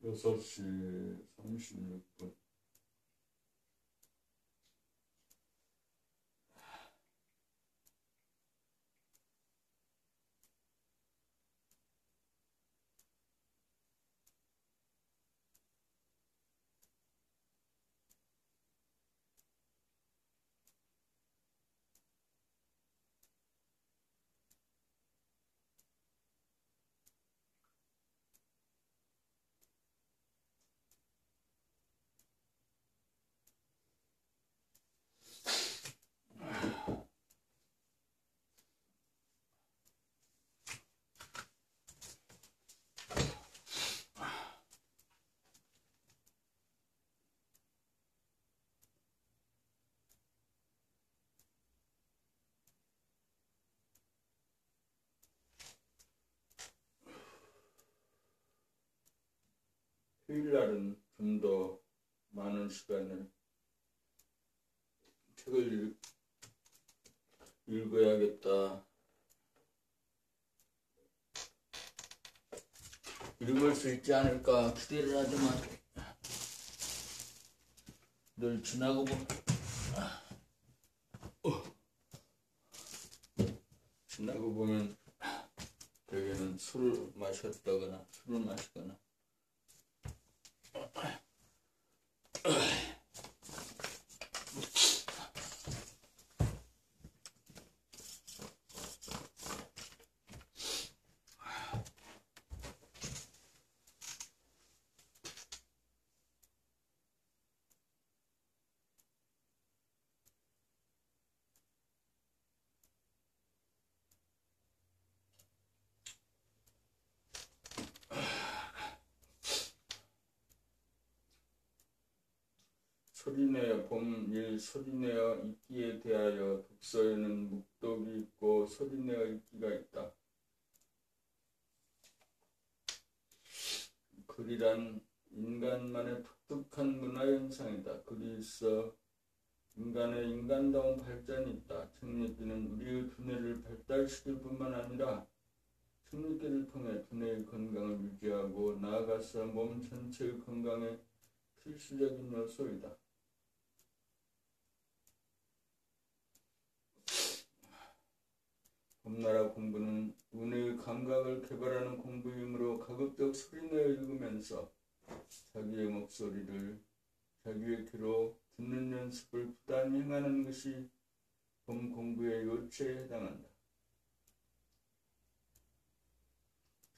6시 36분. 휴일날은 좀 더 많은 시간을 책을 읽어야겠다. 읽을 수 있지 않을까 기대를 하지만 늘 지나고 보면 여기는 술을 마셨다거나 술을 마시거나 소리내어 봄일 소리내어 읽기에 대하여 독서에는 묵독이 있고 소리내어 읽기가 있다. 글이란 인간만의 독특한 문화현상이다. 글이 있어 인간의 인간다운 발전이 있다. 책 읽기는 우리의 두뇌를 발달시킬 뿐만 아니라 책 읽기를 통해 두뇌의 건강을 유지하고 나아가서 몸 전체의 건강에 필수적인 요소이다. 봄나라 공부는 두뇌의 감각을 개발하는 공부이므로 가급적 소리내어 읽으면서 자기의 목소리를 자기의 귀로 듣는 연습을 부단히 행하는 것이 봄 공부의 요체에 해당한다.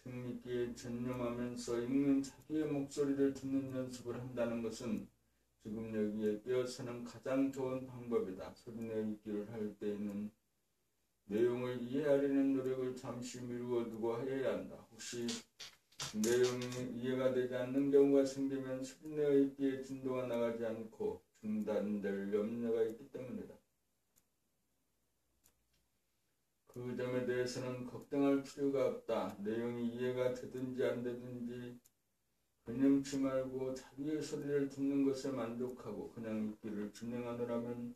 책 읽기에 전념하면서 읽는 자기의 목소리를 듣는 연습을 한다는 것은 지금 여기에 끼어서는 가장 좋은 방법이다. 소리내어 읽기를 할 때에는 내용을 이해하려는 노력을 잠시 미루어 두고 해야 한다. 혹시 내용이 이해가 되지 않는 경우가 생기면 소리내어 읽기의 진도가 나가지 않고 중단될 염려가 있기 때문이다. 그 점에 대해서는 걱정할 필요가 없다. 내용이 이해가 되든지 안 되든지 개념치 말고 자기의 소리를 듣는 것에 만족하고 그냥 읽기를 진행하느라면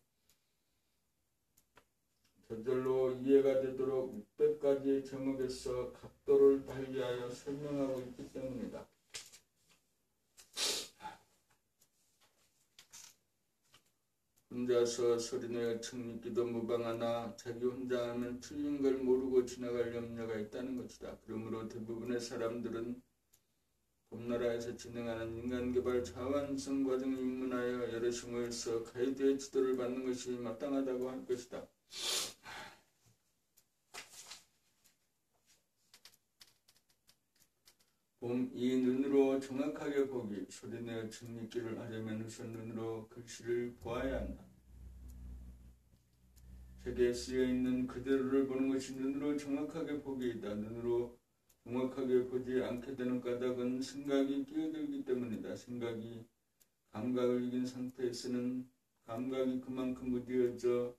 저절로 이해가 되도록 600가지의 제목에서 각도를 달리하여 설명하고 있기 때문이다. 혼자서 소리내어 책 읽기도 무방하나 자기 혼자 하면 틀린 걸 모르고 지나갈 염려가 있다는 것이다. 그러므로 대부분의 사람들은 봄나라에서 진행하는 인간개발 자완성 과정을 입문하여 여럿이 모여서 가이드의 지도를 받는 것이 마땅하다고 할 것이다. 봄 이 눈으로 정확하게 보기. 소리내어 책 읽기를 하려면 우선 눈으로 글씨를 보아야 한다. 책에 쓰여있는 그대로를 보는 것이 눈으로 정확하게 보기이다. 눈으로 정확하게 보지 않게 되는 까닭은 생각이 끼어들기 때문이다. 생각이 감각을 이긴 상태에서는 감각이 그만큼 무뎌져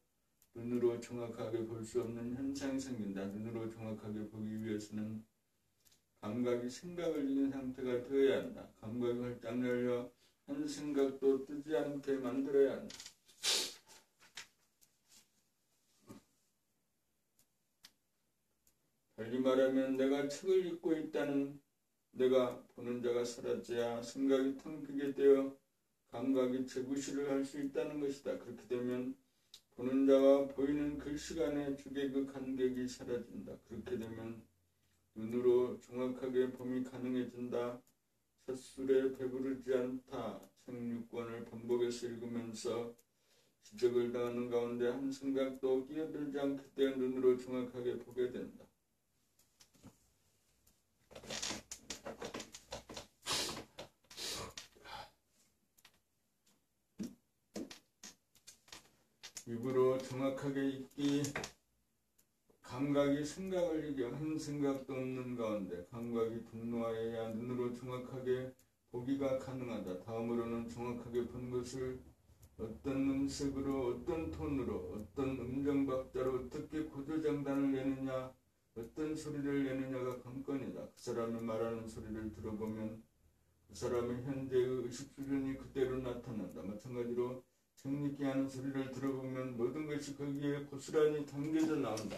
눈으로 정확하게 볼 수 없는 현상이 생긴다. 눈으로 정확하게 보기 위해서는 감각이 생각을 이긴 상태가 되어야 한다. 감각이 활짝 열려 한 생각도 뜨지 않게 만들어야 한다. 달리 말하면 내가 책을 읽고 있다는 내가 보는 자가 사라져야 생각이 텅 비게 되어 감각이 재구시를 할 수 있다는 것이다. 그렇게 되면 보는 자와 보이는 그 시간에 주의 그 간격이 사라진다. 그렇게 되면 눈으로 정확하게 봄이 가능해진다. 셋술에 배부르지 않다. 책 6권을 반복해서 읽으면서 지적을 당하는 가운데 한 생각도 끼어들지 않게 되어 눈으로 정확하게 보게 된다. 입으로 정확하게 읽기, 감각이 생각을 이겨 한 생각도 없는 가운데 감각이 분노하여야 눈으로 정확하게 보기가 가능하다. 다음으로는 정확하게 본 것을 어떤 음색으로, 어떤 톤으로, 어떤 음정박자로 어떻게 고조장단을 내느냐, 어떤 소리를 내느냐가 관건이다. 그 사람이 말하는 소리를 들어보면 그 사람의 현재의 의식 수준이 그대로 나타난다. 마찬가지로 책 읽기 하는 소리를 들어보면 모든 것이 거기에 고스란히 담겨져 나온다.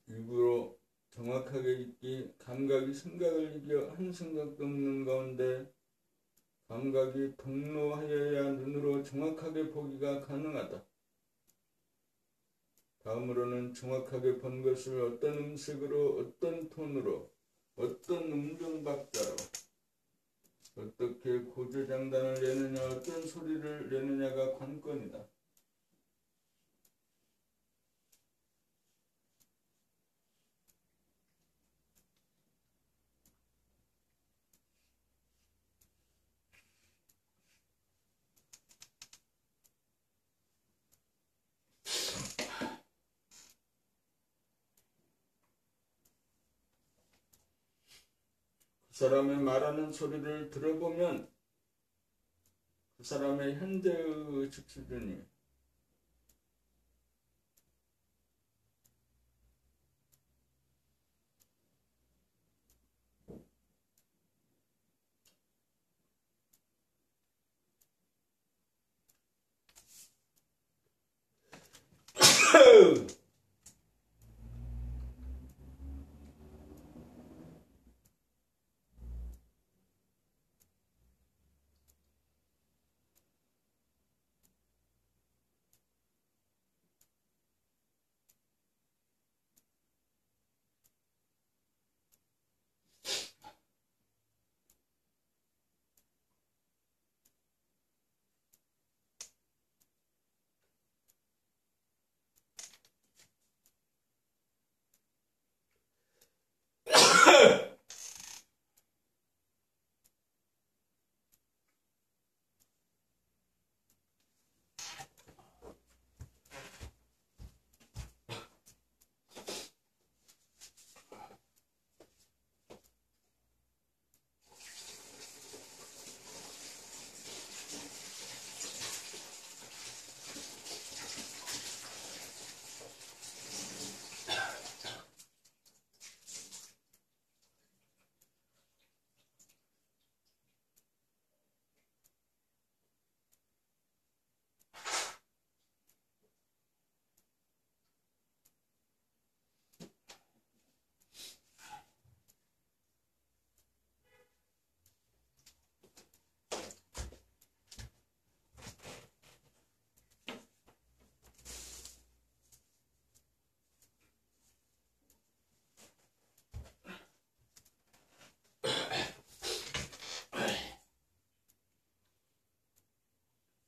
입으로 정확하게 읽기, 감각이 생각을 이겨 한 생각도 없는 가운데 감각이 동로하여야 눈으로 정확하게 보기가 가능하다. 다음으로는 정확하게 본 것을 어떤 음색으로, 어떤 톤으로, 어떤 음정박자로 어떻게 고조장단을 내느냐, 어떤 소리를 내느냐가 관건이다. 그 사람의 말하는 소리를 들어보면 그 사람의 현재의 의식 수준이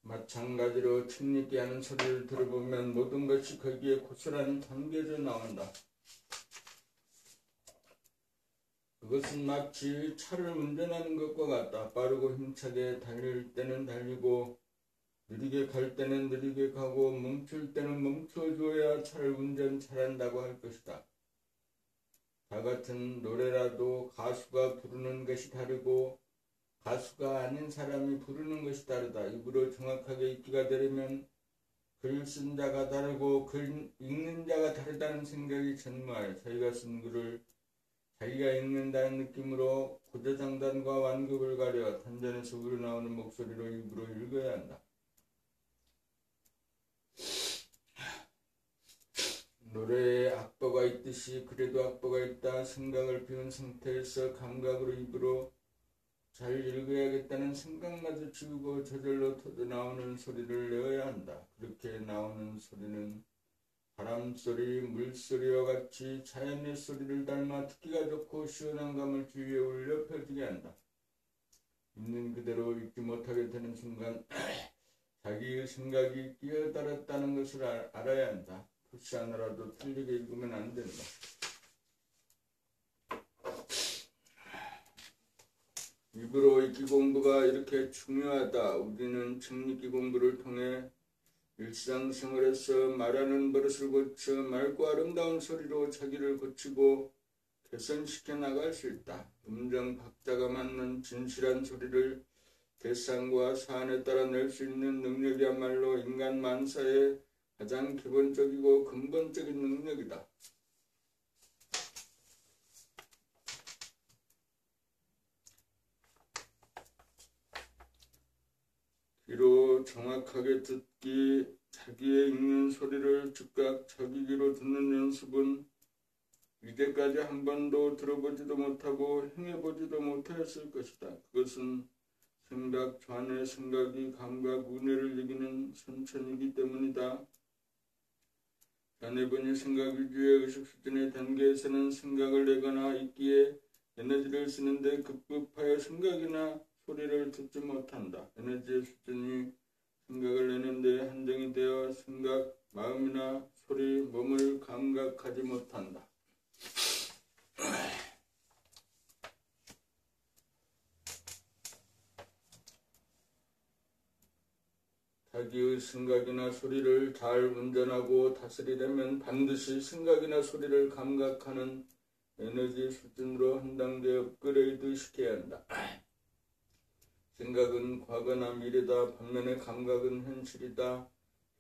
마찬가지로 책 읽기 하는 소리를 들어보면 모든 것이 거기에 고스란히 담겨져 나온다. 그것은 마치 차를 운전하는 것과 같다. 빠르고 힘차게 달릴 때는 달리고 느리게 갈 때는 느리게 가고 멈출 때는 멈춰줘야 차를 운전 잘한다고 할 것이다. 다 같은 노래라도 가수가 부르는 것이 다르고 가수가 아닌 사람이 부르는 것이 다르다. 입으로 정확하게 읽기가 되려면 글 쓴 자가 다르고 글 읽는 자가 다르다는 생각이 전무하여 자기가 쓴 글을 자기가 읽는다는 느낌으로 고조장단과 완급을 가려 단전에서 우러나오는 목소리로 입으로 읽어야 한다. 노래에 악보가 있듯이 글에도 악보가 있다. 생각을 비운 상태에서 감각으로 입으로 잘 읽어야겠다는 생각마저 지우고 저절로 터져나오는 소리를 내어야 한다. 그렇게 나오는 소리는 바람소리, 물소리와 같이 자연의 소리를 닮아 듣기가 좋고 시원한 감을 주위에 울려 펴지게 한다. 있는 그대로 읽지 못하게 되는 순간 자기의 생각이 끼어들었다는 것을 알아야 한다. 혹시 하나라도 틀리게 읽으면 안 된다. 입으로 읽기 공부가 이렇게 중요하다. 우리는 책 읽기 공부를 통해 일상생활에서 말하는 버릇을 고쳐 맑고 아름다운 소리로 자기를 고치고 개선시켜 나갈 수 있다. 음정 박자가 맞는 진실한 소리를 대상과 사안에 따라 낼 수 있는 능력이야말로 인간 만사의 가장 기본적이고 근본적인 능력이다. 귀로 정확하게 듣기, 자기의 읽는 소리를 즉각 자기 귀로 듣는 연습은 이제까지 한 번도 들어보지도 못하고 행해보지도 못하였을 것이다. 그것은 생각 좌뇌 생각이 감각 우뇌를 이기는 선천이기 때문이다. 좌뇌분이 생각 위주의 의식 수준의 단계에서는 생각을 내거나 읽기에 에너지를 쓰는데 급급하여 생각이나 소리를 듣지 못한다. 에너지의 수준이 생각을 내는데 한정이 되어 생각, 마음이나 소리, 몸을 감각하지 못한다. 자기의 생각이나 소리를 잘 운전하고 다스리려면 반드시 생각이나 소리를 감각하는 에너지 수준으로 한 단계 업그레이드 시켜야 한다. 생각은 과거나 미래다. 반면에 감각은 현실이다.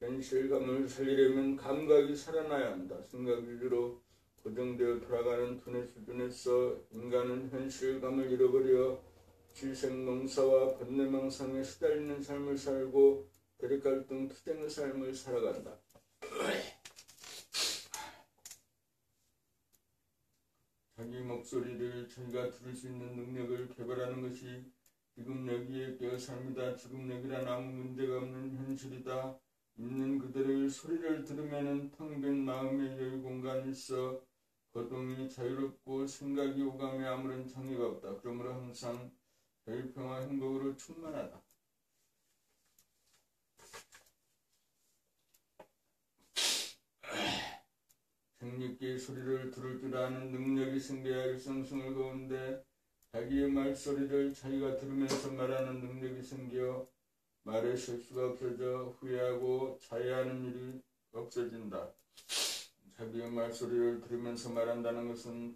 현실감을 살리려면 감각이 살아나야 한다. 생각 위주로 고정되어 돌아가는 두뇌 수준에서 인간은 현실감을 잃어버려 질색농사와 번뇌망상에 시달리는 삶을 살고 대립갈등 투쟁의 삶을 살아간다. 자기 목소리를 자기가 들을 수 있는 능력을 개발하는 것이 지금 여기에 깨어 삶이다. 지금 여기란 아무 문제가 없는 현실이다. 있는 그대로의 소리를 들으면 텅 빈 마음의 여유 공간이 있어 거동이 자유롭고 생각이 오감에 아무런 장애가 없다. 그러므로 항상 자유평화 행복으로 충만하다. 책 읽기 소리를 들을 줄 아는 능력이 생겨야 일상생활 가운데 자기의 말소리를 자기가 들으면서 말하는 능력이 생겨 말의 실수가 없어져 후회하고 자해하는 일이 없어진다. 자기의 말소리를 들으면서 말한다는 것은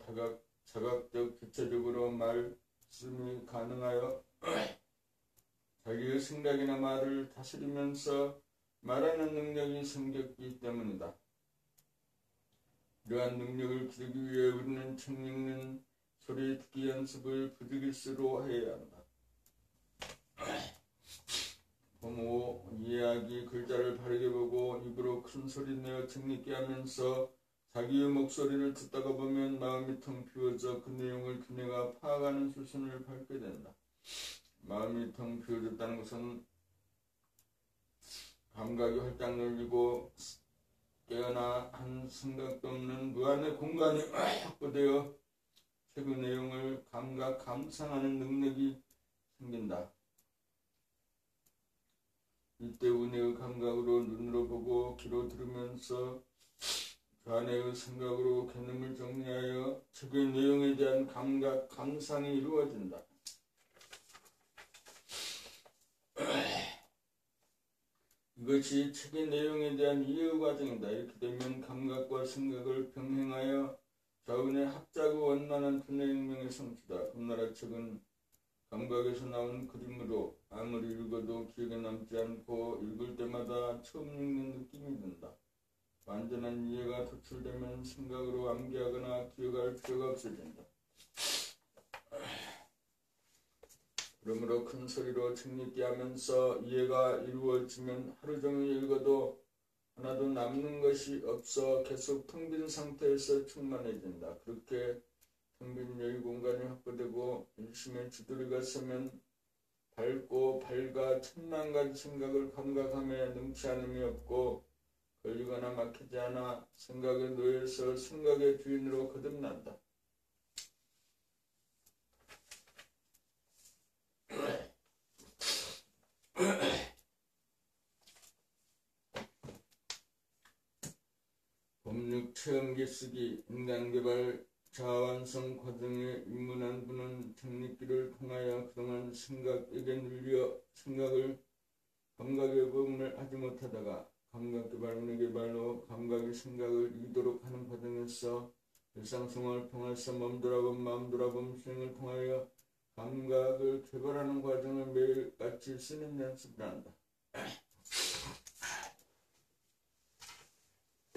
자각적 주체적으로 말씀이 가능하여 자기의 생각이나 말을 다스리면서 말하는 능력이 생겼기 때문이다. 이러한 능력을 기르기 위해 우리는 책 읽는 소리 듣기 연습을 부지기수로 해야 한다. 부모, 이해하기, 글자를 바르게 보고 입으로 큰 소리 내어 책 읽게 하면서 자기의 목소리를 듣다가 보면 마음이 텅 비워져 그 내용을 그네가 파악하는 수준을 밟게 된다. 마음이 텅 비워졌다는 것은 감각이 활짝 열리고 깨어나 한 생각도 없는 무한의 공간이 확보되어 책의 내용을 감상하는 능력이 생긴다. 이때 은혜의 감각으로 눈으로 보고 귀로 들으면서 좌뇌의 생각으로 개념을 정리하여 책의 내용에 대한 감각, 감상이 이루어진다. 이것이 책의 내용에 대한 이해 과정이다. 이렇게 되면 감각과 생각을 병행하여 좌우의 합작의 원만한 두뇌혁명의 성취다. 금나라 책은 감각에서 나온 그림으로 아무리 읽어도 기억에 남지 않고 읽을 때마다 처음 읽는 느낌이 든다. 완전한 이해가 도출되면 생각으로 암기하거나 기억할 필요가 없어진다. 그러므로 큰 소리로 책 읽기 하면서 이해가 이루어지면 하루 종일 읽어도 하나도 남는 것이 없어 계속 텅 빈 상태에서 충만해진다. 그렇게 텅 빈 여유 공간이 확보되고 일심의 지도리가 서면 밝고 밝아 천만 가지 생각을 감각함에 능치 않음이 없고 걸리거나 막히지 않아 생각에 놓여서 생각의 주인으로 거듭난다. 법률 체험기 쓰기, 인간개발, 자아완성 과정에 입문한 분은 책 읽기를 통하여 그동안 생각에게 눌려 생각을 감각의 부분을 하지 못하다가 감각개발, 은혜개발로 감각이 생각을 이기도록 하는 과정에서 일상생활을 통해서 몸 돌아봄, 마음 돌아봄 수행을 통하여 감각을 개발하는 과정을 매일같이 쓰는 연습을 한다.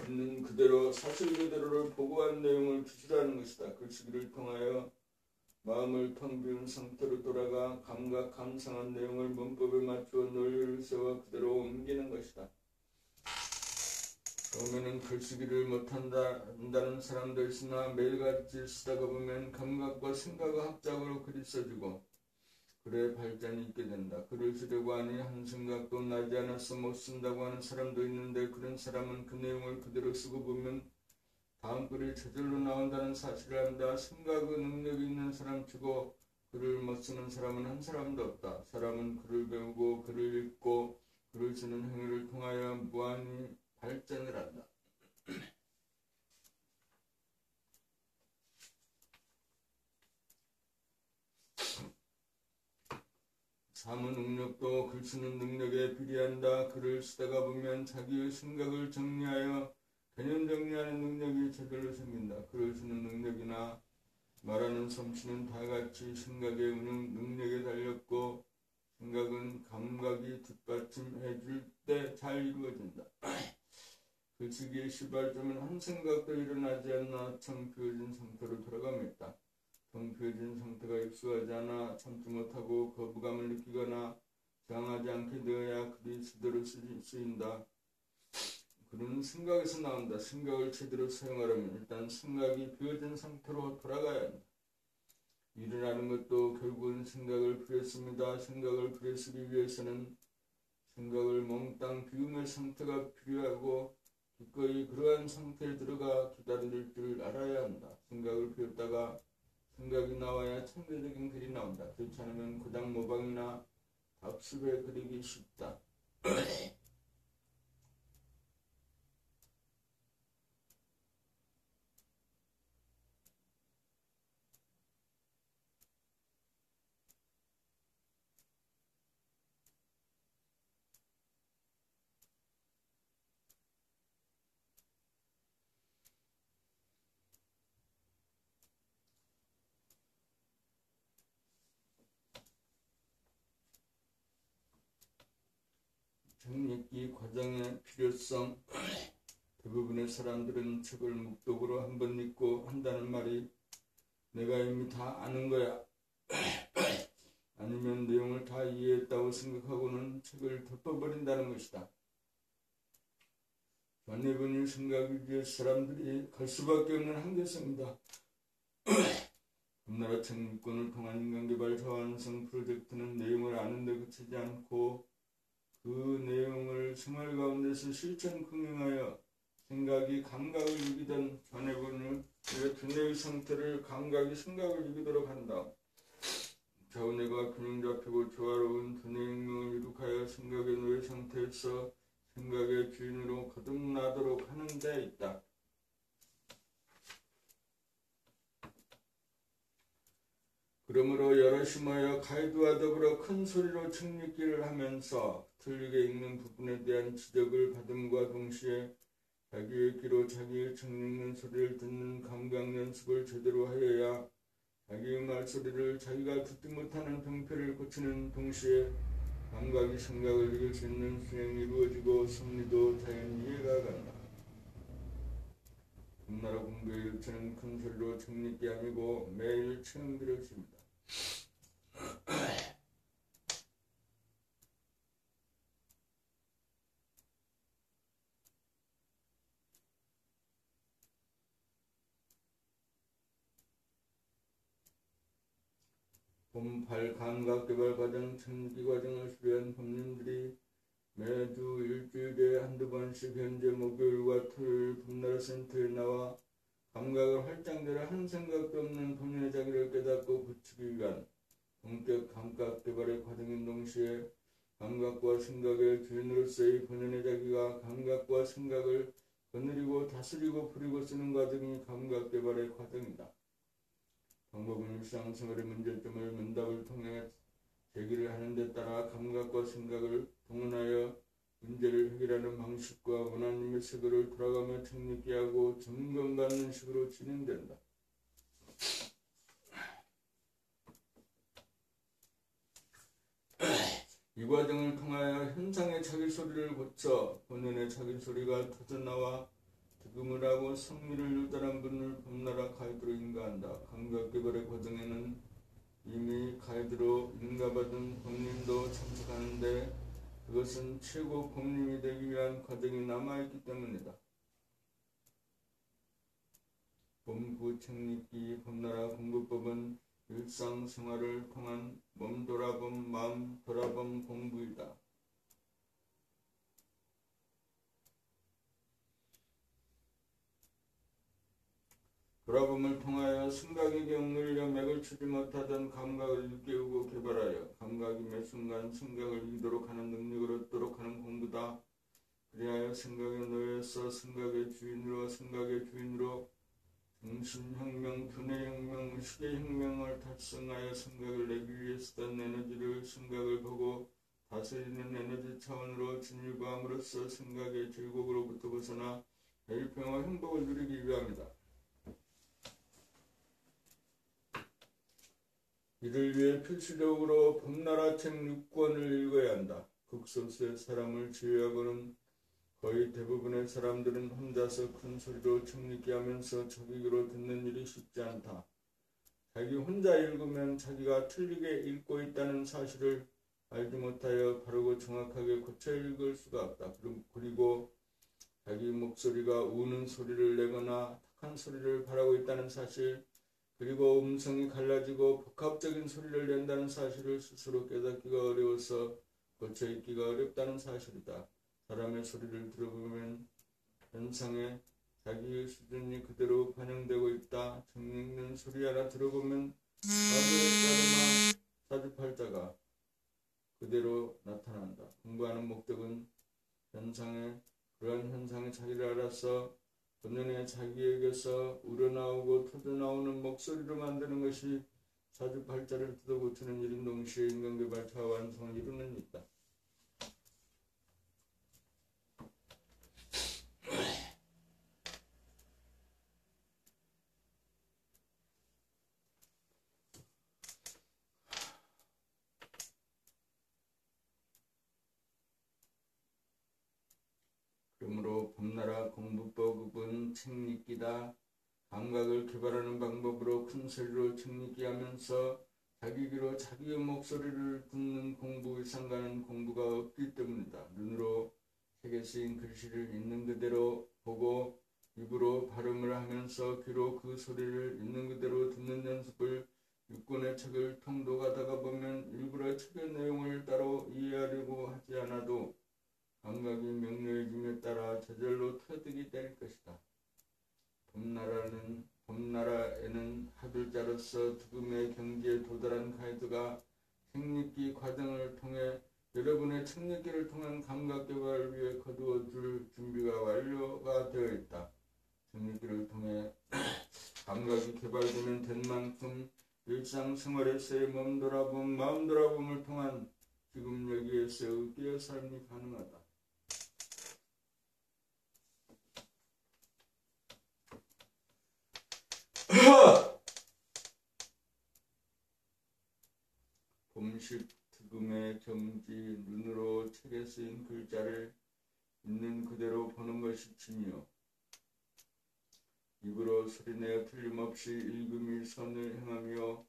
있는 그대로 사실 그대로를 보고한 내용을 기술하는 것이다. 글쓰기를 통하여 마음을 텅 비운 상태로 돌아가 감각, 감상한 내용을 문법에 맞추어 논리를 세워 그대로 옮기는 것이다. 처음에는 글쓰기를 못한다는 사람도 있으나 매일같이 쓰다가 보면 감각과 생각의 합작으로 글이 써지고 글의 발전이 있게 된다. 글을 쓰려고 하니 한 생각도 나지 않아서 못 쓴다고 하는 사람도 있는데 그런 사람은 그 내용을 그대로 쓰고 보면 다음 글이 저절로 나온다는 사실을 안다. 생각의 능력이 있는 사람치고 글을 못 쓰는 사람은 한 사람도 없다. 사람은 글을 배우고 글을 읽고 글을 쓰는 행위를 통하여 무한히 발전을 한다. 사무 능력도 글 쓰는 능력에 비례한다. 글을 쓰다가 보면 자기의 생각을 정리하여 개념 정리하는 능력이 저절로 생긴다. 글을 쓰는 능력이나 말하는 솜씨는 다 같이 생각의 능력에 달렸고 생각은 감각이 뒷받침해 줄 때 잘 이루어진다. 글쓰기의 시발점은 한 생각도 일어나지 않나 텅 비어진 상태로 돌아갑니다. 텅 비어진 상태가 익숙하지 않아 참지 못하고 거부감을 느끼거나 저항하지 않게 되어야 글이 제대로 쓰인다. 글은 생각에서 나온다. 생각을 제대로 사용하려면 일단 생각이 비어진 상태로 돌아가야 한다. 일을 하는 것도 결국은 생각을 비웠습니다. 생각을 비웠기 위해서는 생각을 몽땅 비움의 상태가 필요하고 기꺼이 그러한 상태에 들어가 기다릴 줄 알아야 한다. 생각을 비웠다가 생각이 나와야 천대적인 글이 나온다. 그렇지 않으면 고작 모방이나 답습에 그리기 쉽다. 책 읽기 과정의 필요성. 대부분의 사람들은 책을 묵독으로 한 번 읽고 한다는 말이 내가 이미 다 아는 거야 아니면 내용을 다 이해했다고 생각하고는 책을 덮어버린다는 것이다. 전해본인 생각을 위해 사람들이 갈 수밖에 없는 한계성이다. 금나라 책 문권을 통한 인간개발 자원성 프로젝트는 내용을 아는데 그치지 않고 그 내용을 생활 가운데서 실천 긍정하여 생각이 감각을 이기던 전해본을 두뇌의 상태를 감각이 생각을 이기도록 한다. 좌우뇌가 균형 잡히고 조화로운 두뇌 혁명을 이룩하여 통하여 생각의 노예 상태에서 생각의 주인으로 거듭나도록 하는 데 있다. 그러므로 여럿이 모여 가이드와 더불어 큰 소리로 책 읽기를 하면서 틀리게 읽는 부분에 대한 지적을 받음과 동시에 자기의 귀로 자기의 책 읽는 소리를 듣는 감각 연습을 제대로 하여야 자기의 말소리를 자기가 듣지 못하는 병폐를 고치는 동시에 감각이 생각을 이길 수 있는 수행이 이루어지고 섭리도 자연히 이해가 간다. 금나라 공부의 일체는 큰 소리로 책 읽기 아니고 매일 체험 기록입니다. 봄 8 감각개발 과정, 책읽기 과정을 수료한 법님들이 매주 일주일에 한두 번씩 현재 목요일과 토요일 봄나라 센터에 나와 감각을 활장대라 한 생각도 없는 본연의 자기를 깨닫고 고치기 위한 본격 감각 개발의 과정인 동시에 감각과 생각의 주인으로서의 본연의 자기가 감각과 생각을 거느리고 다스리고 부리고 쓰는 과정이 감각 개발의 과정이다. 방법은 일상생활의 문제점을 문답을 통해 제기를 하는 데 따라 감각과 생각을 동원하여 문제를 해결하는 방식과 원하님의 세계를 돌아가며 책 읽기 하고 점검받는 식으로 진행된다. 이 과정을 통하여 현상의 자기 소리를 고쳐 본연의 자기 소리가 터져나와 득음을 하고 성미를 유달한 분을 봄나라 가이드로 인가한다. 감각개발의 과정에는 이미 가이드로 인가받은 법님도 참석하는데 그것은 최고 법님이 되기 위한 과정이 남아있기 때문이다. 봄구 책읽기 봄나라 공부법은 일상생활을 통한 몸 돌아봄, 마음 돌아봄 공부이다. 돌아봄을 통하여 생각에게 억눌려 맥을 추지 못하던 감각을 일깨우고 개발하여 감각이 매 순간 생각을 이기도록 하는 능력을 얻도록 하는 공부다. 그리하여 생각의 노예에서 생각의 주인으로 정신혁명, 두뇌혁명, 시계혁명을 달성하여 생각을 내기 위해 쓰던 에너지를 생각을 보고 다스리는 에너지 차원으로 진일보함으로써 생각의 질곡으로부터 벗어나 자유평화 행복을 누리기 위함이다. 이를 위해 필수적으로 봄나라 책 6권을 읽어야 한다. 극소수의 사람을 제외하고는 거의 대부분의 사람들은 혼자서 큰 소리로 책 읽기 하면서 자기 귀로 듣는 일이 쉽지 않다. 자기 혼자 읽으면 자기가 틀리게 읽고 있다는 사실을 알지 못하여 바르고 정확하게 고쳐 읽을 수가 없다. 그리고 자기 목소리가 우는 소리를 내거나 탁한 소리를 바라고 있다는 사실, 그리고 음성이 갈라지고 복합적인 소리를 낸다는 사실을 스스로 깨닫기가 어려워서 고쳐 읽기가 어렵다는 사실이다. 사람의 소리를 들어보면 현상에 자기의 수준이 그대로 반영되고 있다. 책 읽는 소리 하나 들어보면 가그의 따르마 사주팔자가 그대로 나타난다. 공부하는 목적은 그러한 현상의 자기를 알아서 본연의 자기에게서 우러나오고 터져나오는 목소리로 만드는 것이 사주팔자를 뜯어고치는 일인 동시에 인간개발차 완성을 이루는 있다. 그러므로 봄나라 공부법은 책 읽기다. 감각을 개발하는 방법으로 큰 소리로 책 읽기 하면서 자기 귀로 자기의 목소리를 듣는 공부 이상가는 공부가 없기 때문이다. 눈으로 책에 쓰인 글씨를 있는 그대로 보고 입으로 발음을 하면서 귀로 그 소리를 있는 그대로 듣는 연습을 6권의 책을 통독하다가 보면 일부러 책의 내용을 따로 이해하려고 하지 않아도 감각이 명료해짐에 따라 저절로 터득이 될 것이다. 봄나라에는 하들자로서 득음의 경지에 도달한 가이드가 책 읽기 과정을 통해 여러분의 책읽기를 통한 감각개발을 위해 거두어줄 준비가 완료가 되어 있다. 책읽기를 통해 감각이 개발되면 된 만큼 일상생활에서의 몸 돌아봄, 마음 돌아봄을 통한 지금 여기에서의 의기의 삶이 가능하다. 봄식 득음의 경지, 눈으로 책에 쓰인 글자를 있는 그대로 보는 것이 취미요. 입으로 소리내어 틀림없이 읽음이 선을 행하며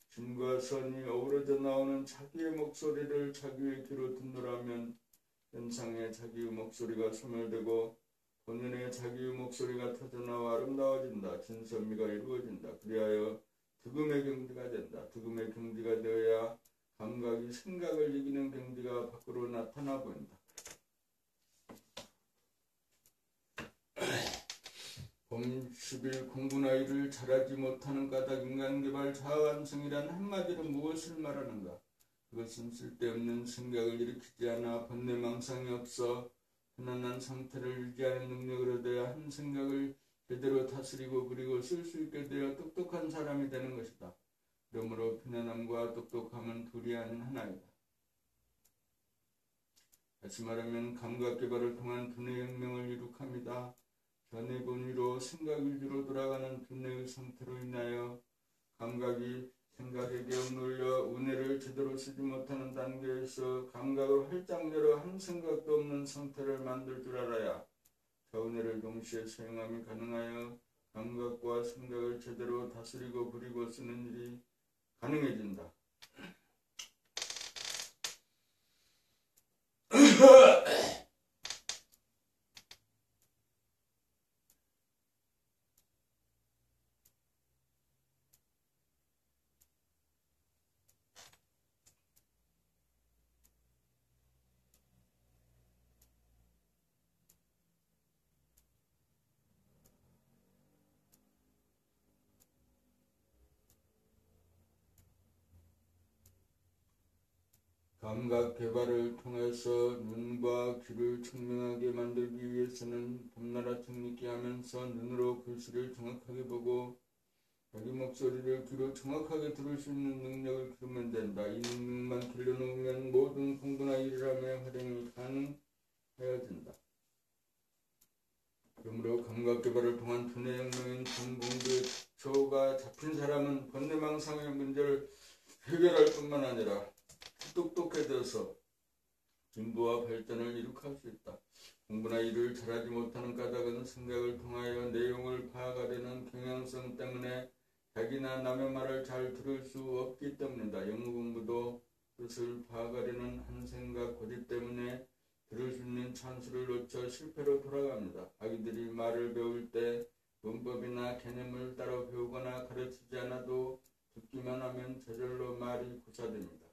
진과 선이 어우러져 나오는 자기의 목소리를 자기의 귀로 듣노라면 현상에 자기의 목소리가 소멸되고 본연의 자기의 목소리가 터져나와 아름다워진다. 진선미가 이루어진다. 그리하여 득음의 경지가 된다. 득음의 경지가 되어야 감각이 생각을 이기는 경지가 밖으로 나타나 보인다. 봄 10일 공부나 일을 잘하지 못하는 까닭 인간개발 자아완성이란 한마디로 무엇을 말하는가? 그것은 쓸데없는 생각을 일으키지 않아 번뇌망상이 없어 편안한 상태를 유지하는 능력을 얻어야 한 생각을 제대로 다스리고 그리고 쓸 수 있게 되어 똑똑한 사람이 되는 것이다. 그러므로 편안함과 똑똑함은 둘이 아닌 하나이다. 다시 말하면 감각개발을 통한 두뇌혁명을 이룩합니다. 전의 본위로 생각 위주로 돌아가는 두뇌의 상태로 인하여 감각이 생각에게 억눌려 운해를 제대로 쓰지 못하는 단계에서 감각을 활짝 열어 한 생각도 없는 상태를 만들 줄 알아야 저운해를 동시에 사용함이 가능하여 감각과 생각을 제대로 다스리고 부리고 쓰는 일이 가능해진다. 감각 개발을 통해서 눈과 귀를 청명하게 만들기 위해서는 봄나라 책읽기 하면서 눈으로 글씨를 정확하게 보고 자기 목소리를 귀로 정확하게 들을 수 있는 능력을 기르면 된다. 이 능력만 길러놓으면 모든 공부나 일이라며 활용이 가능하여진다. 그러므로 감각 개발을 통한 두뇌혁명인 공부의 기초가 잡힌 사람은 번뇌망상의 문제를 해결할 뿐만 아니라 똑똑해져서 진보와 발전을 이룩할 수 있다. 공부나 일을 잘하지 못하는 까닭은 생각을 통하여 내용을 파악하려는 경향성 때문에 자기나 남의 말을 잘 들을 수 없기 때문이다. 영어 공부도 뜻을 파악하려는 한 생각 고집 때문에 들을 수 있는 찬스를 놓쳐 실패로 돌아갑니다. 아기들이 말을 배울 때 문법이나 개념을 따로 배우거나 가르치지 않아도 듣기만 하면 저절로 말이 구사됩니다.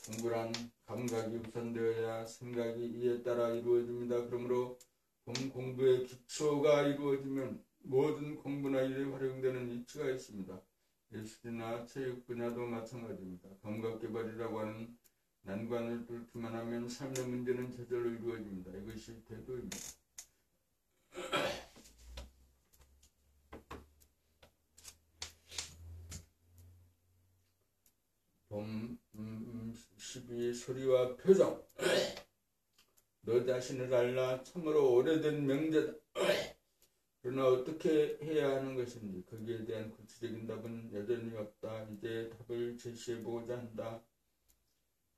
공부란 감각이 우선되어야 생각이 이에 따라 이루어집니다. 그러므로 공부의 기초가 이루어지면 모든 공부나 일에 활용되는 이치가 있습니다. 예술이나 체육 분야도 마찬가지입니다. 감각개발이라고 하는 난관을 뚫기만 하면 삶의 문제는 저절로 이루어집니다. 이것이 태도입니다. 봄 12 소리와 표정. 너 자신을 알라. 참으로 오래된 명제다. 그러나 어떻게 해야 하는 것인지 거기에 대한 구체적인 답은 여전히 없다. 이제 답을 제시해보고자 한다.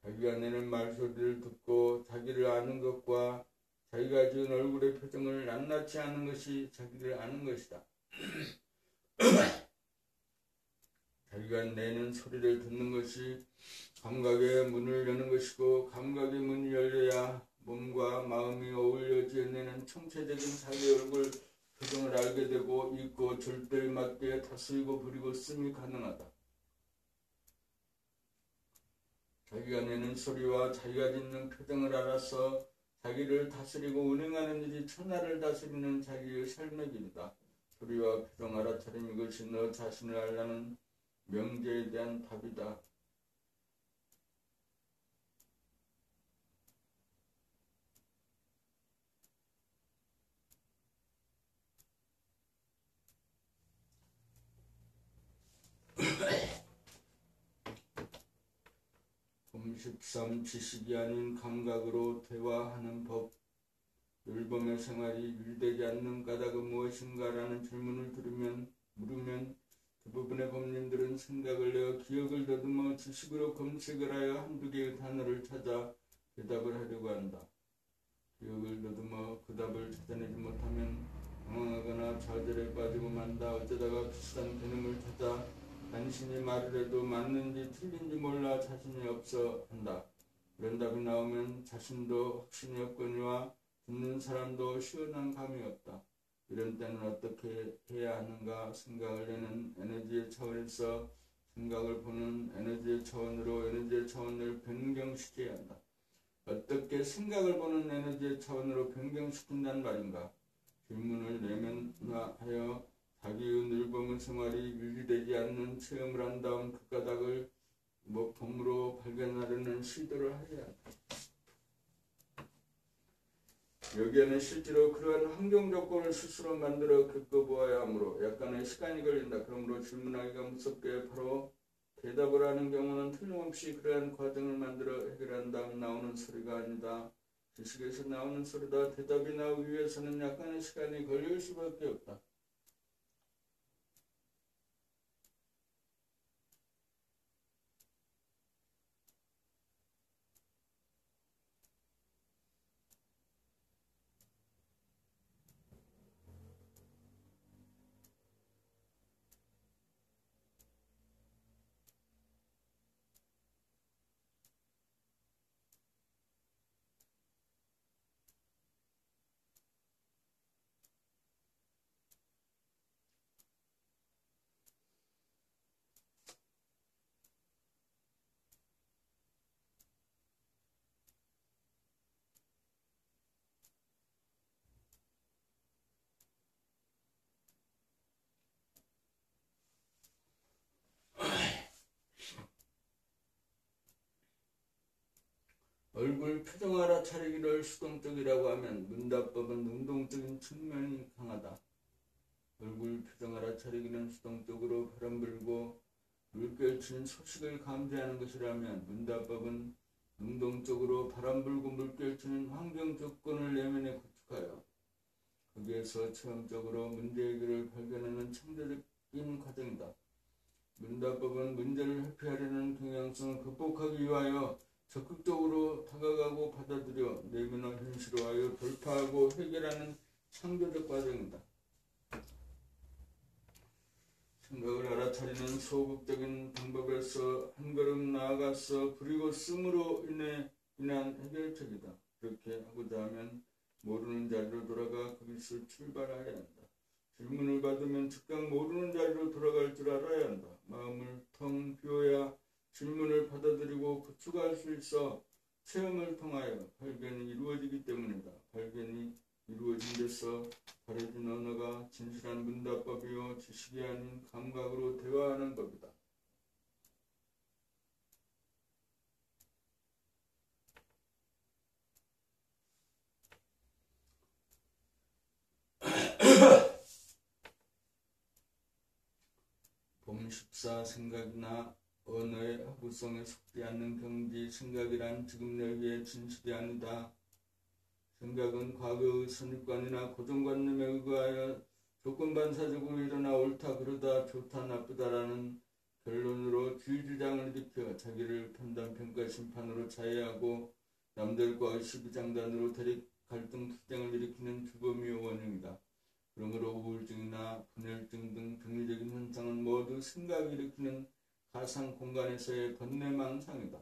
자기가 내는 말소리를 듣고 자기를 아는 것과 자기가 지은 얼굴의 표정을 낱낱이 아는 것이 자기를 아는 것이다. 자기가 내는 소리를 듣는 것이 감각의 문을 여는 것이고 감각의 문이 열려야 몸과 마음이 어울려 지어내는 총체적인 자기 얼굴 표정을 알게 되고 읽고 절대에 맞게 다스리고 부리고 씀이 가능하다. 자기가 내는 소리와 자기가 짓는 표정을 알아서 자기를 다스리고 운행하는 일이 천하를 다스리는 자기의 삶의 길이다. 소리와 표정 알아차림 이것이 너 자신을 알라는 명제에 대한 답이다. 13. 지식이 아닌 감각으로 대화하는 법. 율법의 생활이 유지되지 않는 까닭은 무엇인가라는 질문을 물으면 대부분의 법님들은 생각을 내어 기억을 더듬어 지식으로 검색을 하여 한두 개의 단어를 찾아 대답을 하려고 한다. 기억을 더듬어 그 답을 찾아내지 못하면 당황하거나 좌절에 빠지고 만다. 어쩌다가 비슷한 개념을 찾아 간신히 말을 해도 맞는지 틀린지 몰라 자신이 없어 한다. 이런 답이 나오면 자신도 확신이 없거니와 듣는 사람도 시원한 감이 없다. 이런 때는 어떻게 해야 하는가? 생각을 내는 에너지의 차원에서 생각을 보는 에너지의 차원으로 에너지의 차원을 변경시켜야 한다. 어떻게 생각을 보는 에너지의 차원으로 변경시킨다는 말인가? 질문을 내면하여 자기의 늙음의 생활이 유지되지 않는 체험을 한 다음 그 까닭을 봄으로 발견하려는 시도를 해야 한다. 여기에는 실제로 그러한 환경 조건을 스스로 만들어 겪어보아야 하므로 약간의 시간이 걸린다. 그러므로 질문하기가 무섭게 바로 대답을 하는 경우는 틀림없이 그러한 과정을 만들어 해결한 다음 나오는 소리가 아니다. 지식에서 나오는 소리다. 대답이 나오기 위해서는 약간의 시간이 걸릴 수밖에 없다. 얼굴 표정 알아차리기를 수동적이라고 하면 문답법은 능동적인 측면이 강하다. 얼굴 표정 알아차리기는 수동적으로 바람 불고 물결치는 소식을 감지하는 것이라면 문답법은 능동적으로 바람 불고 물결치는 환경 조건을 내면에 구축하여 거기에서 체험적으로 문제 해결을 발견하는 창조적인 과정이다. 문답법은 문제를 회피하려는 경향성을 극복하기 위하여 적극적으로 다가가고 받아들여 내면을 현실화하여 돌파하고 해결하는 창조적 과정이다. 생각을 알아차리는 소극적인 방법에서 한 걸음 나아가서 부리고 씀으로 인한 해결책이다. 그렇게 하고자 하면 모르는 자리로 돌아가 거기서 출발해야 한다. 질문을 받으면 즉각 모르는 자리로 돌아갈 줄 알아야 한다. 마음을 텅 비워야 질문을 받아들이고 구축할 수 있어 체험을 통하여 발견이 이루어지기 때문이다. 발견이 이루어진 데서 가려진 언어가 진실한 문답법이요 지식이 아닌 감각으로 대화하는 법이다. 봄 14 생각이나 언어의 허구성에 속지 않는 경지. 생각이란 지금 여기의 진실이 아니다. 생각은 과거의 선입관이나 고정관념에 의거하여 조건반사적으로 일어나 옳다 그르다 좋다 나쁘다라는 결론으로 주의주장을 일으켜 자기를 판단 평가 심판으로 자해하고 남들과 시비장단으로 대립 갈등 투쟁을 일으키는 주범이요 원흉이다. 그러므로 우울증이나 분열증 등 병리적인 현상은 모두 생각이 일으키는 가상 공간에서의 번뇌망상이다.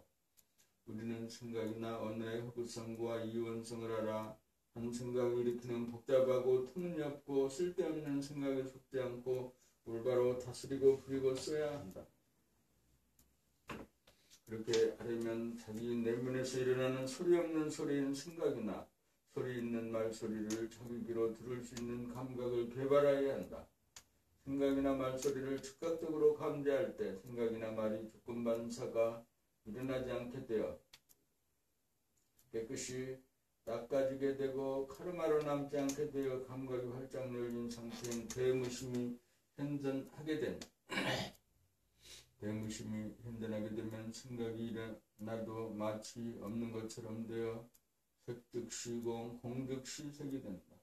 우리는 생각이나 언어의 허구성과 이원성을 알아 한 생각을 일으키는 복잡하고 터무니없고 쓸데없는 생각에 속지 않고 올바로 다스리고 부리고 써야 한다. 그렇게 하려면 자기 내면에서 일어나는 소리 없는 소리인 생각이나 소리 있는 말소리를 자기 귀로 들을 수 있는 감각을 개발해야 한다. 생각이나 말소리를 즉각적으로 감지할 때 생각이나 말이 조건반사가 일어나지 않게 되어 깨끗이 닦아지게 되고 카르마로 남지 않게 되어 감각이 활짝 열린 상태인 대무심이 현존하게 된 대무심이 현존하게 되면 생각이 일어나도 마치 없는 것처럼 되어 색즉시공, 공즉시 색이 된다.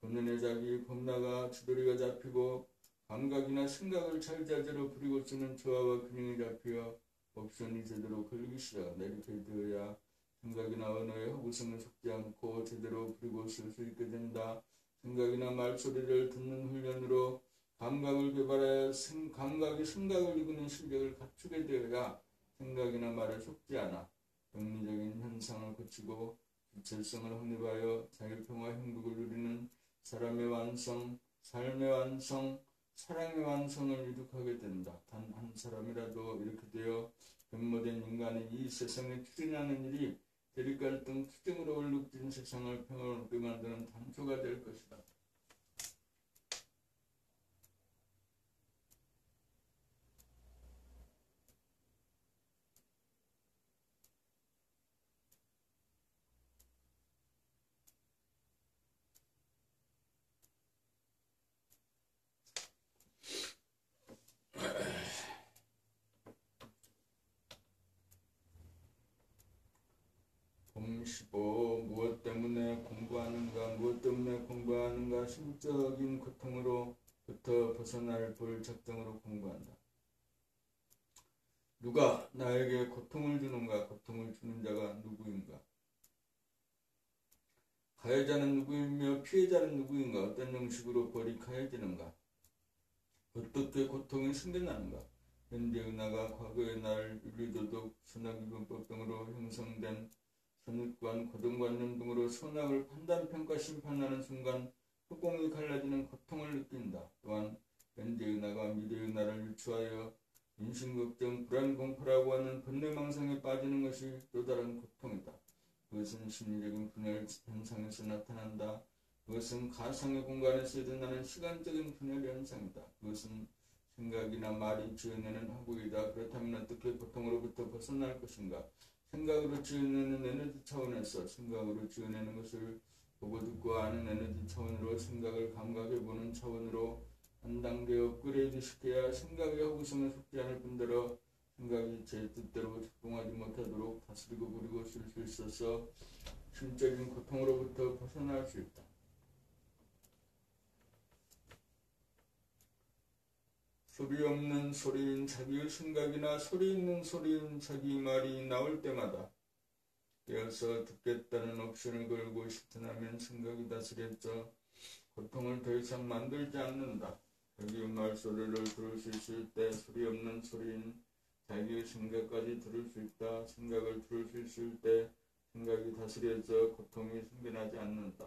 본연의 자기 범나가 지도리가 잡히고 감각이나 생각을 자유자재로 부리고 쓰는 조화와 균형이 잡혀 옵션이 제대로 걸리기 시작한다. 이렇게 되어야 생각이나 언어의 허구성을 속지 않고 제대로 부리고 쓸 수 있게 된다. 생각이나 말소리를 듣는 훈련으로 감각을 개발하여 감각이 생각을 이끄는 실력을 갖추게 되어야 생각이나 말에 속지 않아 병리적인 현상을 고치고 주체성을 확립하여 자유평화 행복을 누리는 사람의 완성, 삶의 완성, 사랑의 완성을 이룩하게 된다. 단 한 사람이라도 이렇게 되어 변모된 인간이 이 세상에 추진하는 일이 대립갈등, 투쟁으로 얼룩진 세상을 평화롭게 만드는 단초가 될 것이다. 봄 15. 무엇 때문에 공부하는가 심적인 고통으로부터 벗어날 볼 작정으로 공부한다. 누가 나에게 고통을 주는가? 고통을 주는 자가 누구인가? 가해자는 누구이며 피해자는 누구인가? 어떤 형식으로 벌이 가해지는가? 어떻게 고통이 생겨나는가? 현재 은하가 과거의 날 윤리도덕, 선악이분법 등으로 형성된 선입관, 고정관념 등으로 선악을 판단, 평가, 심판하는 순간 후공이 갈라지는 고통을 느낀다. 또한 현재 은하가 미래 은하를 유추하여 인신걱정, 불안공포라고 하는 번뇌망상에 빠지는 것이 또 다른 고통이다. 그것은 심리적인 분열 현상에서 나타난다. 그것은 가상의 공간에서 일어나는 시간적인 분열 현상이다. 그것은 생각이나 말이 지어내는 허구이다. 그렇다면 어떻게 고통으로부터 벗어날 것인가? 생각으로 지어내는 에너지 차원에서 생각으로 지어내는 것을 보고 듣고 아는 에너지 차원으로 생각을 감각해보는 차원으로 한 단계 업그레이드 시켜야 생각의 허구성에 속지 않을 뿐더러 생각이 제 뜻대로 작동하지 못하도록 다스리고 부리고 쓸 수 있어서 심적인 고통으로부터 벗어날 수 있다. 소리 없는 소리인 자기의 생각이나 소리 있는 소리인 자기 말이 나올 때마다 깨어서 듣겠다는 옵션을 걸고 실천하면 생각이 다스렸죠. 고통을 더 이상 만들지 않는다. 자기의 말소리를 들을 수 있을 때 소리 없는 소리인 자기의 생각까지 들을 수 있다. 생각을 들을 수 있을 때 생각이 다스려져 고통이 생겨나지 않는다.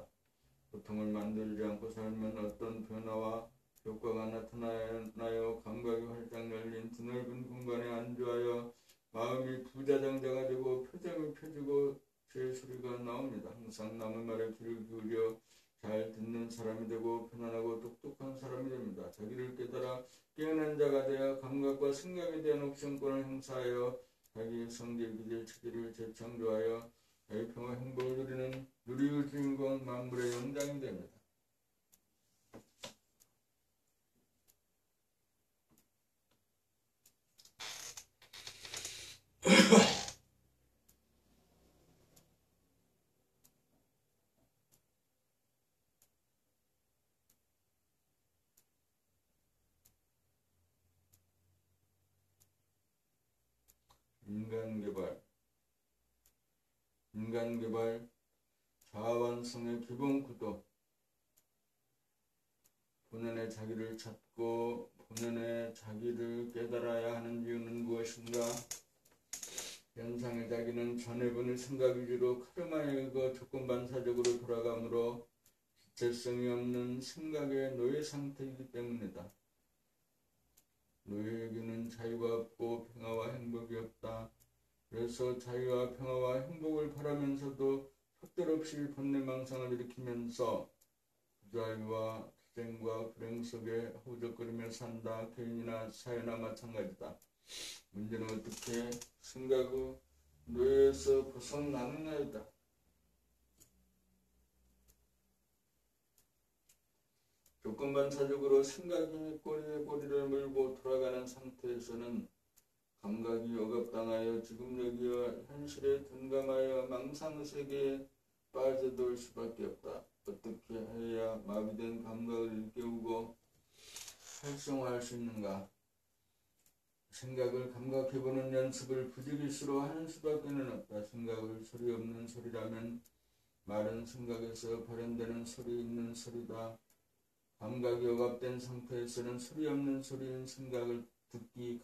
고통을 만들지 않고 살면 어떤 변화와 효과가 나타나요. 감각이 활짝 열린 드넓은 공간에 안주하여 마음이 부자장자가 되고 표정이 펴지고 제 소리가 나옵니다. 항상 남의 말에 귀를 기울여 잘 듣는 사람이 되고 편안하고 똑똑한 사람이 됩니다. 자기를 깨달아 깨어난 자가 되어 감각과 생각에 대한 옵션권을 행사하여 자기의 성질, 기질, 체질을 재창조하여 자유평화 행복을 누리는 누리의 주인공 만물의 영장이 됩니다. 인간개발, 자아완성의 기본 구도, 본연의 자기를 찾고 본연의 자기를 깨달아야 하는 이유는 무엇인가? 현상의 자기는 전해보는 생각 위주로 카르마에 의거 조건반사적으로 돌아가므로 주체성이 없는 생각의 노예 상태이기 때문이다. 노예에게는 자유가 없고 평화와 행복이 없다. 그래서 자유와 평화와 행복을 바라면서도 속절없이 번뇌망상을 일으키면서 부자유와 투쟁과 불행 속에 허우적거리며 산다. 개인이나 사회나 마찬가지다. 문제는 어떻게 생각의 노예에서 벗어나느냐이다. 조건반사적으로 생각이 꼬리에 꼬리를 물고 돌아가는 상태에서는 감각이 억압당하여 죽음력이여 현실에 둔감하여 망상세계에 빠져들 수밖에 없다. 어떻게 해야 마비된 감각을 일깨우고 활성화할 수 있는가? 생각을 감각해보는 연습을 부지기수로 하는 수밖에는 없다. 생각을 소리 없는 소리라면 말은 생각에서 발현되는 소리 있는 소리다. 감각이 억압된 상태에서는 소리 없는 소리인 생각을 듣기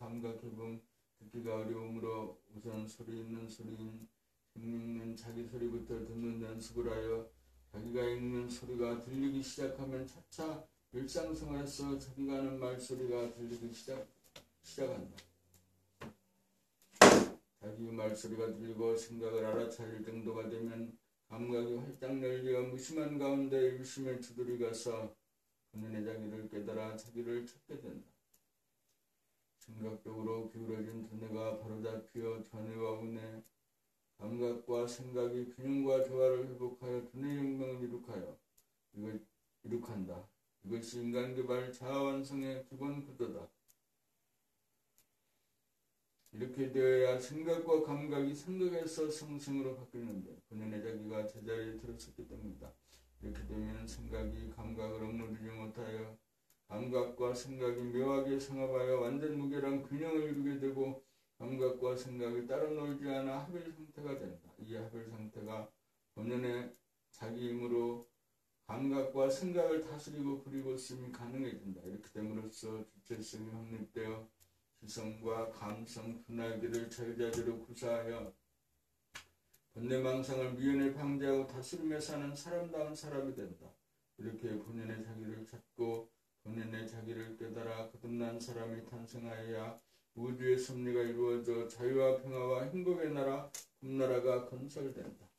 듣기가 어려우므로 우선 소리 있는 소리인 읽는 자기 소리부터 듣는 연습을 하여 자기가 읽는 소리가 들리기 시작하면 차차 일상생활에서 자기가 하는 말소리가 들리기 시작한다. 자기 말소리가 들리고 생각을 알아차릴 정도가 되면 감각이 활짝 열려 무심한 가운데 일심에 두드리가서 본인의 자기를 깨달아 자기를 찾게 된다. 생각적으로 기울어진 두뇌가 바로잡혀 좌뇌와 우뇌, 감각과 생각이 균형과 조화를 회복하여 두뇌 혁명을 이룩한다. 이것이 인간개발 자아완성의 기본 구도다. 이렇게 되어야 생각과 감각이 생각에서 성성으로 바뀌는데 본인의 자기가 제자리에 들었었기 때문이다. 이렇게 되면 생각이 감각을 억누르지 못하여 감각과 생각이 묘하게 상합하여 완전 무결한 균형을 이루게 되고 감각과 생각이 따로 놀지 않아 합일 상태가 된다. 이 합일 상태가 본연의 자기 힘으로 감각과 생각을 다스리고 그리고 쓰임이 가능해진다. 이렇게 됨으로써 주체성이 확립되어 지성과 감성, 분화기를 자유자재로 구사하여 번뇌망상을 미연에 방지하고 다스림에 사는 사람다운 사람이 된다. 이렇게 본연의 자기를 찾고 본연의 자기를 깨달아 거듭난 사람이 탄생하여야 우주의 섭리가 이루어져 자유와 평화와 행복의 나라, 꿈나라가 건설된다.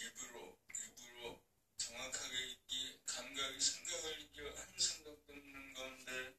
입으로 정확하게 읽기, 감각이 생각을 이겨 한 생각도 없는 가운데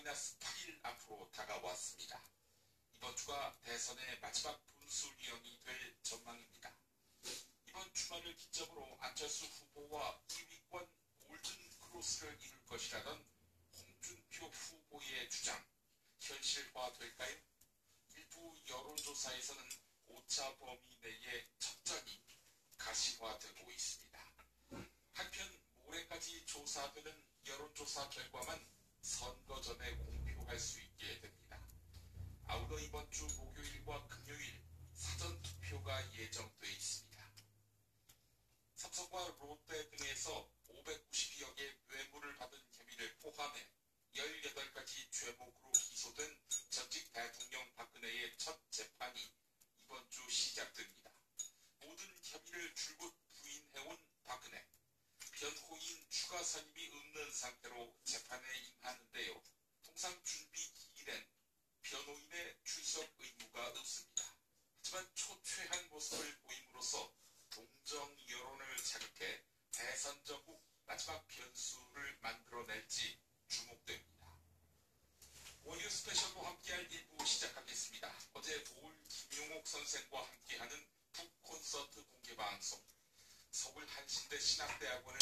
-8일 앞으로 다가왔습니다. 이번 주가 대선의 마지막 분수령이 될 전망입니다. 이번 주말을 기점으로 안철수 후보와 2위권 골든 크로스를 이룰 것이라던 홍준표 후보의 주장, 현실화될까요? 일부 여론조사에서는 오차 범위 내의 접전이 가시화되고 있습니다. 한편 모레까지 조사되는 여론조사 결과만 선거 전에 공표할 수 있게 됩니다. 아울러 이번 주 목요일과 금요일 사전투표가 예정돼 있습니다. 삼성과 롯데 등에서 592여 개 뇌물을 받은 혐의를 포함해 18가지 죄목으로 기소된 전직 대통령 박근혜의 첫 재판이 이번 주 시작됩니다. 모든 혐의를 줄곧 부인해온 박근혜. 변호인 추가 선임이 없는 상태로 재판에 임하는데요. 통상 준비 기일엔 변호인의 출석 의무가 없습니다. 하지만 초췌한 모습을 보임으로써 동정 여론을 자극해 대선 전국 마지막 변수를 만들어낼지 주목됩니다. 월요 스페셜로 함께할 1부 시작하겠습니다. 어제 올 김용옥 선생과 함께하는 북콘서트 공개방송. 서울 한신대 신학대학원을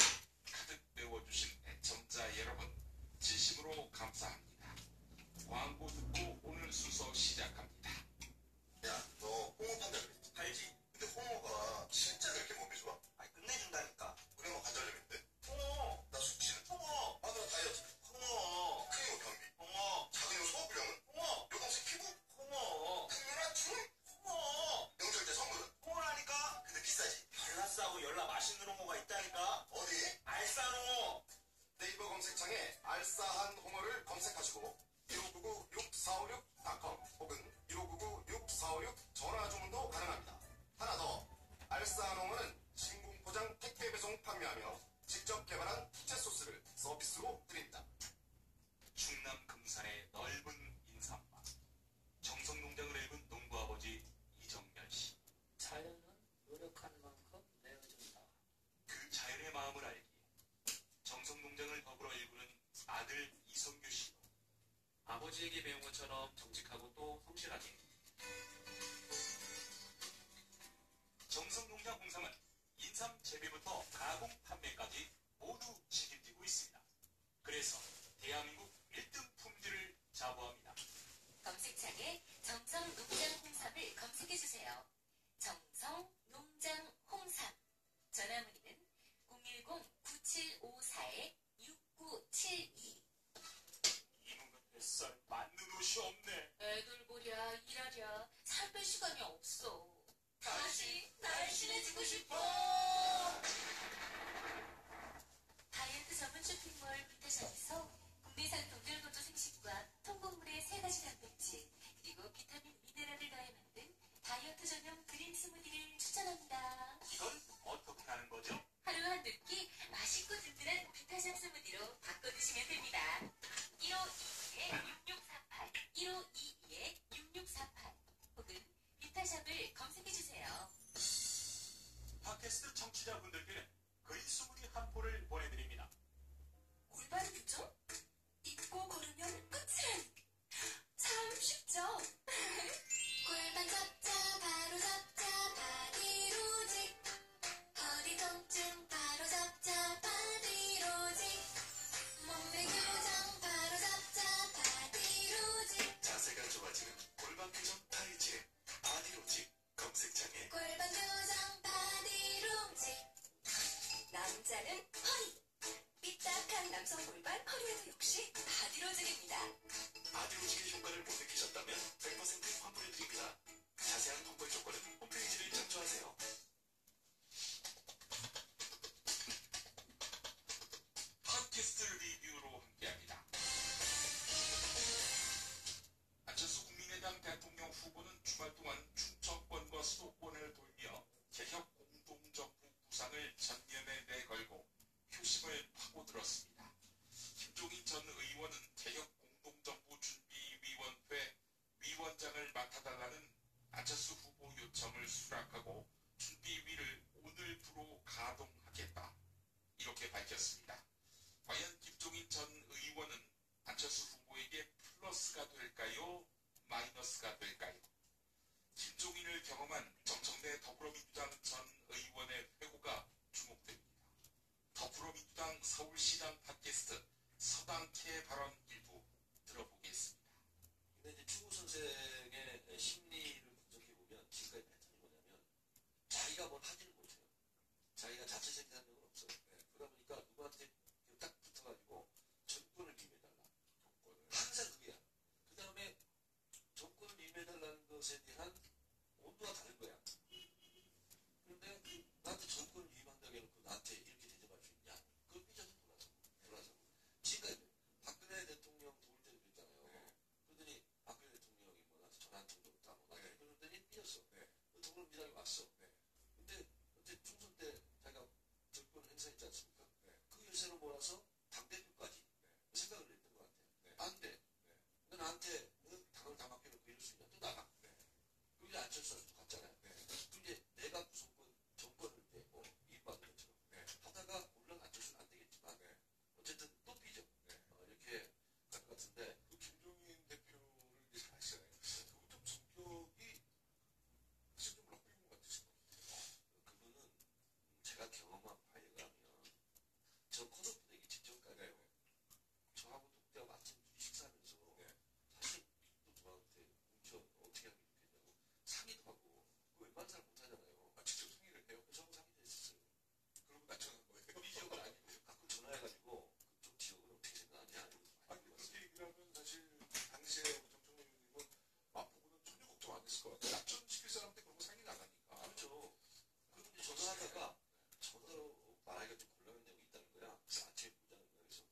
가득 메워주신 애청자 여러분, 진심으로 감사합니다. 광고 듣고 오늘 순서 시작합니다. 야, 너 홍어 판다 그랬지? 알지? 근데 홍어가 진짜 그렇게 몸에 좋아? 아니 끝내준다니까. 우리 뭐 관절염인데? 홍어, 나 숙취는? 홍어, 아, 너 다이어트? 홍어, 큰 이모 변비? 홍어, 작은 이모 소화불량은? 홍어, 여동생 피부? 홍어, 큰 누나 주름? 홍어, 명절 때 선물은? 홍어라니까. 근데 비싸지? 열라 싸고 열라 맛있는 홍어가 있다니까. 어디? 알싸 홍어. 네이버 검색창에 알싸한 홍어를 검색하시고 1599-6456.com 혹은 1599-6456 전화 주문도 가능합니다. 하나 더, 알싸한 홍어는 진공포장 택배 배송 판매하며 직접 개발한 특제 소스를 서비스로 드립니다. 충남 금산의 넓은 인삼밭. 정성농장을 읽은 농부아버지 이정렬 씨. 자연은 노력하는 만큼 내어준다. 그 자연의 마음을 알기에 정성농장을 더불어 일구는 아들 이성규 씨. 아버지에게 배운 것처럼 정직하고 또 성실하게. 정성농장 홍삼은 인삼 재배부터 가공 판매까지 모두 책임지고 있습니다. 그래서 대한민국 1등 품질을 자부합니다. 검색창에 정성농장 홍삼을 검색해주세요. 정성농장 홍삼. 전화문의는 010-9754-6972. 이놈의 뱃살 맞는 옷이 없네. 애들 보랴 일하랴 살 뺄 시간이 없어. 다시 날씬해지고 싶어. 다이어트 전문 쇼핑몰 비타샵에서 국내산 동결건조 생식과 통곡물의 3가지 단백질 그리고 비타민 미네랄을 더해 만든 다이어트 전용 그린 스무디를 추천합니다. 이건 어떻게 하는 거죠? 하루 한 끼 맛있고 든든한 비타샵 스무디로 바꿔 드시면 됩니다. 1522-6648 1522-6648 혹은 비타샵을 검색해주세요. 팟캐스트 청취자분들께는 그린 스무디 한 포를 보내드립니다. 올바른 교정? 입고 걸으면 플러스가 될까요? 마이너스가 될까요? 김종인을 경험한 정청래 더불어민주당 전 의원의 회고가 주목됩니다. 더불어민주당 서울시장 팟캐스트 서당캐 발언 일부 들어보겠습니다. 근데 이제 추구 선생의 심리를 분석해보면 지금까지 패턴이 뭐냐면 자기가 뭘 하지를 못해요. 자기가 자체적인 생각은 없어요. 그러다 보니까 누구한테 딱 붙어가지고 정권을 임해달라. 항상 그게야. 그 다음에 정권을 임해달라는 것에 대한 온도가 다른 거야. 그런데 나한테 정권을 임한다고 해놓고 나한테 이렇게 대접할 수 있냐? 그걸 삐져서 돌아서. 지금까지 박근혜 대통령 도울 때도 그랬잖아요. 그러더니 박근혜 대통령이 뭐 나한테 전화 한 통도 없다. 뭐 나한테 그러더니 삐졌어. 더불어민주당이 왔어. 근데 그때 총선 때 자기가 정권을 행사했지 않습니까? 그 열쇠로 몰아서 당대표까지 생각을 했던 것 같아요. 안 돼. 너 나한테 당을 다 맡겨놓고 이럴 수 있냐? 또 나가. 그게 안철수한테 갔잖아요. 그 이제 내가 무조건 정권을 내고 이익받는 것처럼 하다가 물론 안철수는 안 되겠지만 어쨌든 또 삐져. 이렇게 갈 것 같은데 그 김종인 대표를 이제 잘 아시잖아요. 그분 좀 성격이 사실 좀 럭비공 같으신 것 같아요. 그분은 제가 경험한 바에 의하면 저 컷오프 되기 직전까지 저하고 독대하고 아침 둘이 식사하면서 사실 또 저한테 뭉쳐 어떻게 하면 좋겠냐고 상의도 하고 그 웬만한 사람 못하잖아요. 직접 승리를 해요. 저하고 상의도 했었어요. 그러고 나처럼 거예요. 이 지역은 아니고 가끔 전화해가지고 그쪽 지역은 어떻게 생각하냐 이러고 아니 그렇게 얘기를 하면 사실 당시에 정청래 의원님은 마포구는 전혀 걱정 안 했을 것 같아요. 낙천 시킬 사람한테 그런 거 상의를 안 하니까. 그렇죠. 그리고 이제 전화하다가 전화로 말하기가 좀 곤란한 내용이 있다는 거야. 그래서 아침에 보자는 거야. 그래서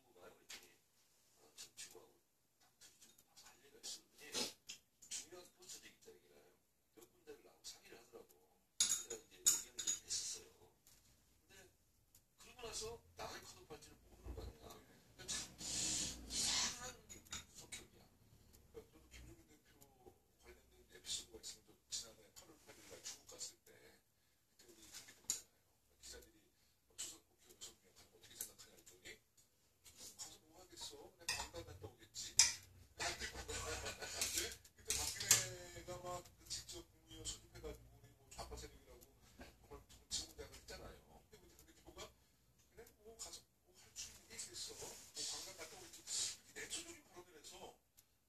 누구가요? 그랬더니 정치부하고 당들이 좀 할 얘기가 있어. 그랬더니 중요한 포스터들이 있다 얘기를 해요. 몇 군데를 나하고 상의를 하더라고. 내가 이제 의견을 얘기했었어요. 근데 그러고 나서 나를 컷오프할지는 모르는 거 아니야. 그러니까 참 이상한 성격이야. 그러니까 저도 김종인 대표 관련된 에피소드가 있으면 저 지난해 8월 8일 날 중국 갔을 때 그때 우리 경기도잖아요. 기자들이 초선 국회 여성명 가면 어떻게 생각하냐 했더니 가서 뭐 하겠어? 그냥 관광 갔다 오겠지. 그때 박근혜가 막 직접 국무위원 소집해가지고 우리 뭐 좌파 세력이라고 정말 정치 공작을 했잖아요. 근데 우리 대표가 그냥 뭐 가서 뭐 할 수 있는 게 있겠어. 뭐 관광 갔다 오겠지. 내초적인 발언을 해서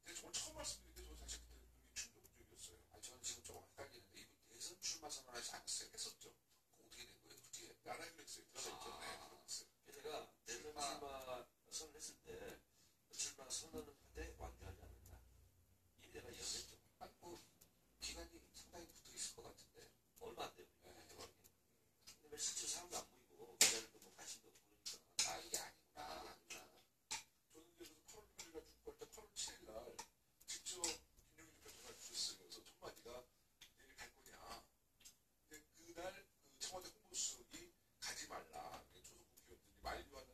근데 정말 처음 말씀드리는데 저 사실 그때 굉장히 충격적이었어요. 아니 저는 지금 조금 헷갈리는데 이분 대선 출마 선언하지 않았어요? 했었죠. 그거 어떻게 된 거예요? 어떻게? 안 하기로 했어요. 들어갔죠. 네, 들어갔어요. 제가 대선 출마 선언했을 때 출마 선언을 하되 완주하지 않는다. 이미 내가 예언했죠. 아니 뭐 기간이 상당히 붙어 있을 것 같은데 얼마 안 돼요. 근데 왜 실제 사람도 안 보이고 기자들도 뭐 관심도 없고 그러니까 아 이게 아니구나. 저는 이제 그래서 8월 8일날 축구할 때 8월 7일날 직접 김용희 대표 전화를 주셨어요. 그래서 첫 마디가 내일 갈 거냐. 근데 그날 그 청와대 홍보수석이 가지 말라. 초선 국회의원들이 만류하는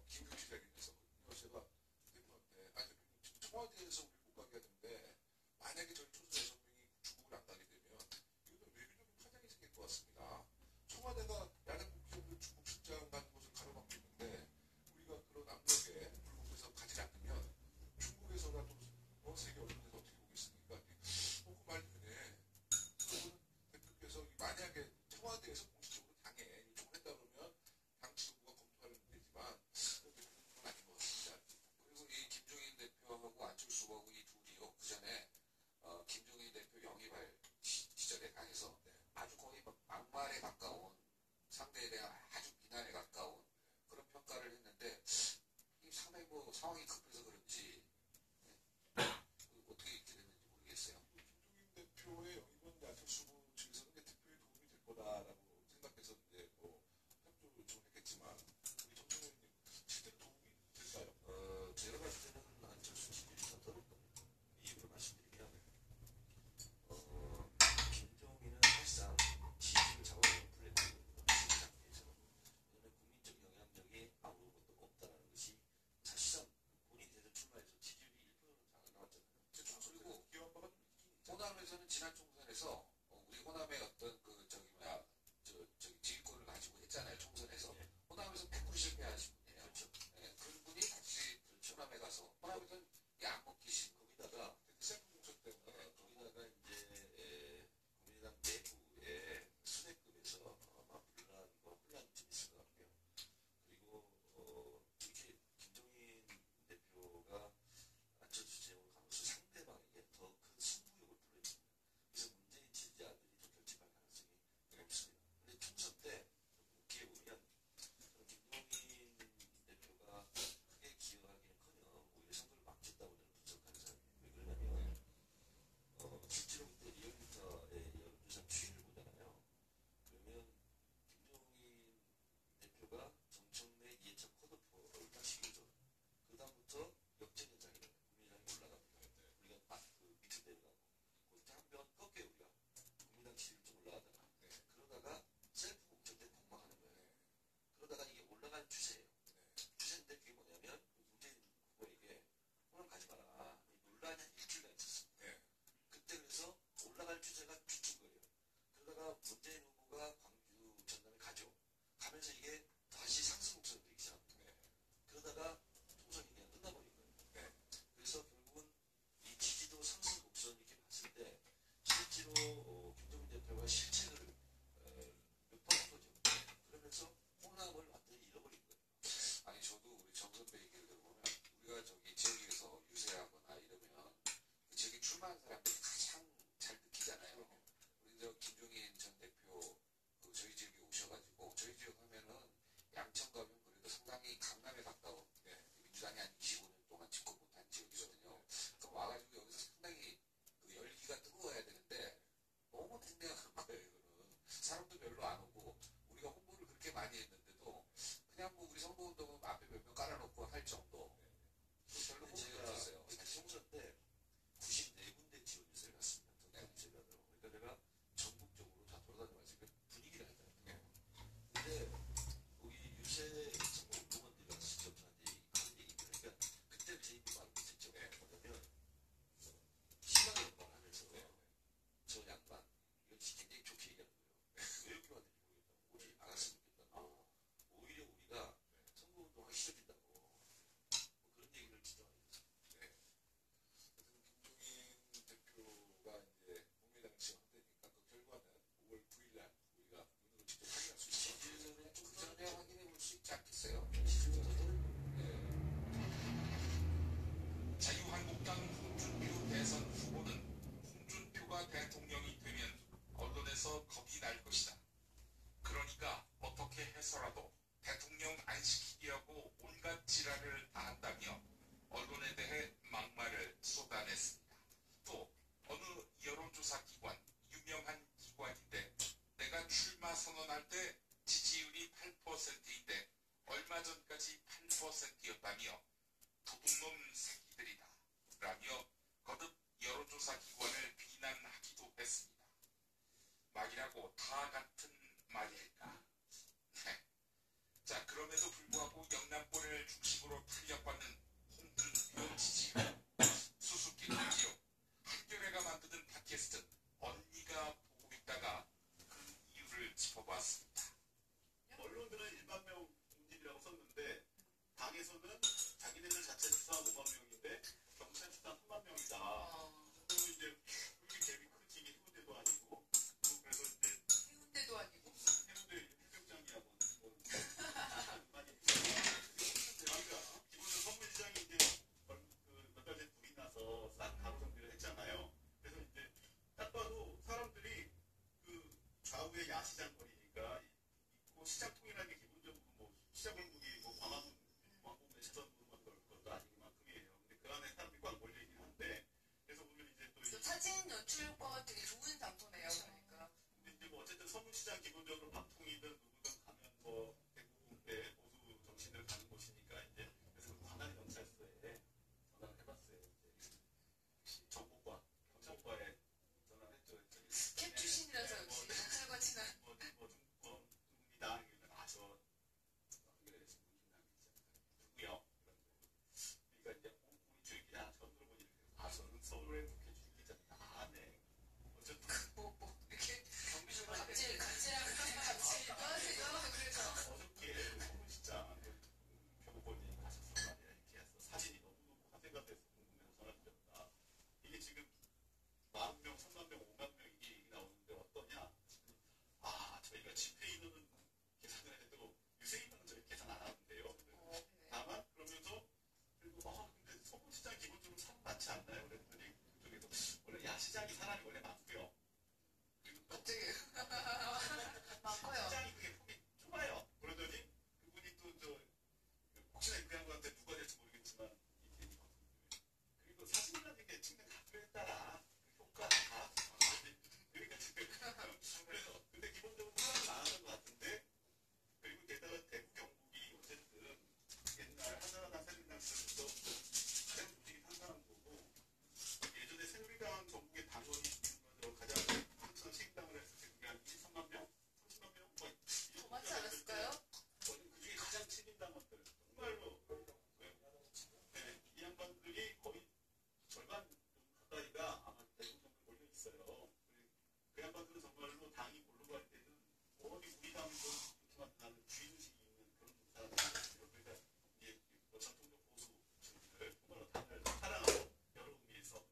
긴급 기자회견을 했었거든요. 제가 대표한테 아니 대표님 지금 청와대에서 우리 못 가게 하는데 만약에 저희 초선 6명이 중국을 안 가게 되면 이거는 외교적인 파장이 생길 것 같습니다. 청와대가 야당 국회의원들 중국 출장 가는 것을 가로막고 있는데 우리가 그런 압력에 불복해서 가지 않으면 중국에서라도 세계 언론에서 어떻게 보겠습니까? 그 말 되네. 그러면 대표께서 만약에 청와대에서 공식적으로 당에 요청을 했다 그러면 당 지도부가 검토하는 문제지만 대표는 그건 아닌 것 같습니다. 그리고 이 김종인 대표하고 안철수 후보하고 이 둘이요. 그 전에 김종인 대표 영입할 시절에 가해서 아주 거의 막 막말에 가까운 상대에 대한 아주 비난에 가까운 그런 평가를 했는데 이 상당히 뭐 상황이 급해서 그런지 어떻게 이렇게 됐는지 모르겠어요. 김종인 대표의 영입은 안철수 후보 측에서는 이제 대표에 도움이 될 거다라고 생각해서 이제 뭐 협조 요청을 했겠지만 우리 정청래 의원님 실제로 도움이 될까요? 제가 봤을 때는 안철수 지지율이 더 떨어질 겁니다. 이유를 말씀드리면 김종인은 사실상 지지를 잡아먹는 블랙홀이거든요. 시장에서. 왜냐하면 국민적 영향력이 아무것도 없다는 것이 사실상 본인이 대선 출마해서 지지율이 1%는 잘 나왔잖아요. 그리고 기여한 바가 좀 있긴 있죠. 호남에서는 지난 총선에서 우리 호남의 어떤 지휘권을 가지고 했잖아요. 총선에서. 호남에서 100% 실패하신 분이에요. 그렇죠. 그런 분이 다시 호남에 가서 호남에서는 선거운동 앞에 몇 명 깔아놓고 할 정도. 별로 근데 제가 못했어요. 총선 때 94군데 지원 유세를 갔습니다. 제가 그러니까 내가 전국적으로 다 돌아다니면서 그 분위기를 알잖아요. 근데 거기 유세 선거운동원들이 와서 직접 저한테 하는 얘기들 그러니까 그때 제 입이 말 못했죠. 뭐냐면 심하게 말을 하면서 저 양반 이거 굉장히 좋게 얘기하는 거예요. 왜 여기 왔는지 모르겠다고. 오지 않았으면 좋겠다고. 오히려 우리가 선거운동하기 싫어진다고. 뭐 그런 얘기를 진짜 많이 했어요. 김종인 대표가 이제 국민의당 지원되니까 그 결과는 5월 9일 날 우리가 눈으로 직접 확인할 수 있죠. 지지율은 좀 전에 확인해 볼 수 있지 않겠어요? 자유한국당 홍준표 대선 후보는 홍준표가 대통령이 되면 언론에서 겁이 날 것이다. 그러니까 어떻게 해서라도 대통령 안 시키려고 온갖 지랄을 다 한다며 언론에 대해 막말을 쏟아냈습니다. 또 어느 여론조사 기관, 유명한 기관인데 내가 출마 선언할 때 지지율이 8%인데 얼마 전까지 8%였다며 도둑놈 새끼들이다 라며 거듭 여론조사 기관을 비난하기도 했습니다. 막이라고 다 같은 말일까? 네. 자, 그럼에도 불구하고 영남권을 중심으로 탄력받는 홍준표 지지율 수수께끼지요. 한겨레가 만드는 팟캐스트 언니가 보고 있다가 그 이유를 짚어봤습니다. 언론들은 1만 명 공집이라고 썼는데 당에서는 자기네들 자체 수상 5만 명인데 경찰 수상 3만 명이다. 그리고 이제 그게 갭이 크지. 이게 해운대도 아니고 그래서 이제 해운대도 아니고 해운대 해병장이하고 많이 그러니까 기본적으로 선물시장이 이제 몇 달 전에 불이 나서 싹 가로 정비를 했잖아요. 그래서 이제 딱 봐도 사람들이 그 좌우에 야시장 거리니까 있고 시장 통이라는 게 기본적으로 뭐 시장 골목이 뭐 광화문 매차선으로 만들 것도 아니고 만큼이에요. 근데 그 안에 사람들이 꽉 몰려 있긴 한데 그래서 보면 이제 또 사진 연출과 되게 좋은 장소네요. 그러니까. 근데 이제 뭐 어쨌든 선물시장 기본적으로 밥통이든 누구든 가면 뭐 대부분의 보수 정신들 가는 곳이니까 이제 그래서 관할 경찰서에 전화를 해봤어요. 이제 정보과 경찰과에 전화를 했죠. 캡 출신이라서 역시 경찰과 친한. 누굽니다. 저 한겨레 신문 김남기 기자 누구요? 그러니까 이제 우리 주 기자 처음 들어보니 저는 서울의 국회 주 기자입니다. 네. 어쨌든 이렇게 경비실만 갑질하고 갑질도 하세요. 그래서 어저께 서울시장 표본이 가셨어 말이야. 이렇게 해서 사진이 너무너무 화제가 돼서 궁금해서 전화드렸다. 이게 지금 40,000명, 10,000명, 5만 명 이게 얘기 나오는데 어떠냐? 저희가 집회 인원은 계산을 해도 유세 인원은 저희 계산 안 하는데요. 다만 그러면서 그리고 근데 서울시장 기본적으로 사람 많지 않나요? 그랬더니 그쪽에서 원래 야시장이 사람이 원래 많고요. 그리고 또 갑자기 많고요. 시장이 그게 폭이 좁아요. 그러더니 그분이 또 혹시나 그 양반한테 누가 될지 모르겠지만 이게 그리고 사진이라는 게 찍는 각도에 따라 그 효과가 다 그러니까 지금 그래서 근데 기본적으로 사람은 안 하는 것 같은데 그리고 게다가 대구 경북이 어쨌든 옛날 하나하나 새누리당 시절부터 가장 조직이 탄탄한 거고 예전에 새누리당 전국의 당원이 가장 한참 식당을 했을 때 그게 한 23만 명? 30만 명? 뭐 더 많지 않았을까요? 그중에 가장 책임 당원들 정말로 이 양반들이 거의 절반 가까이가 아마 대구 정도 몰려 있어요. 그 양반들은 정말로 당이 몰로 갈 때는 어디 우리 당도 그렇지만 나는 주인의식이 있는 그런 사람들이에요. 그러니까 이게 전통적 보수 주의들 정말로 당을 사랑하고 여러 의미에서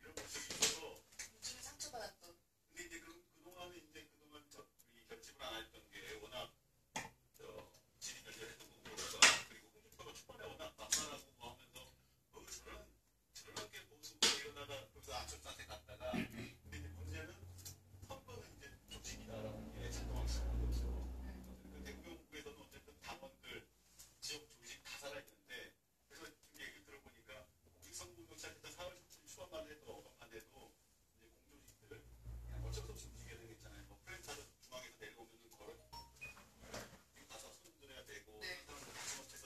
이런 모습이 있어서 좀 상처받았던. 근데 이제 그동안은 그동안 우리 결집을 안 했던 게 워낙 질이 열렬했던 거가 그리고 홍준표가 초반에 워낙 만만하고 뭐 하면서 저런 게 보수 이러다가 거기서 안철수한테 갔다가 근데 이제 문제는 선거는 이제 조직이다라는 게 찬동하기 시작한 거죠. 그 대구 경북에서는 어쨌든 당원들 지역 조직 다 살아있는데 그래서 좀 얘기 들어보니까 공직선거운동 시작했던 4월 17일 초반만 해도 이제 공조직들 그냥 어쩔 수 없이 움직여야 되겠잖아요. 뭐 플랜카드 중앙에서 내려오면은 걸어 가서 손들어야 되고 네. 이 사람들 다섯 번째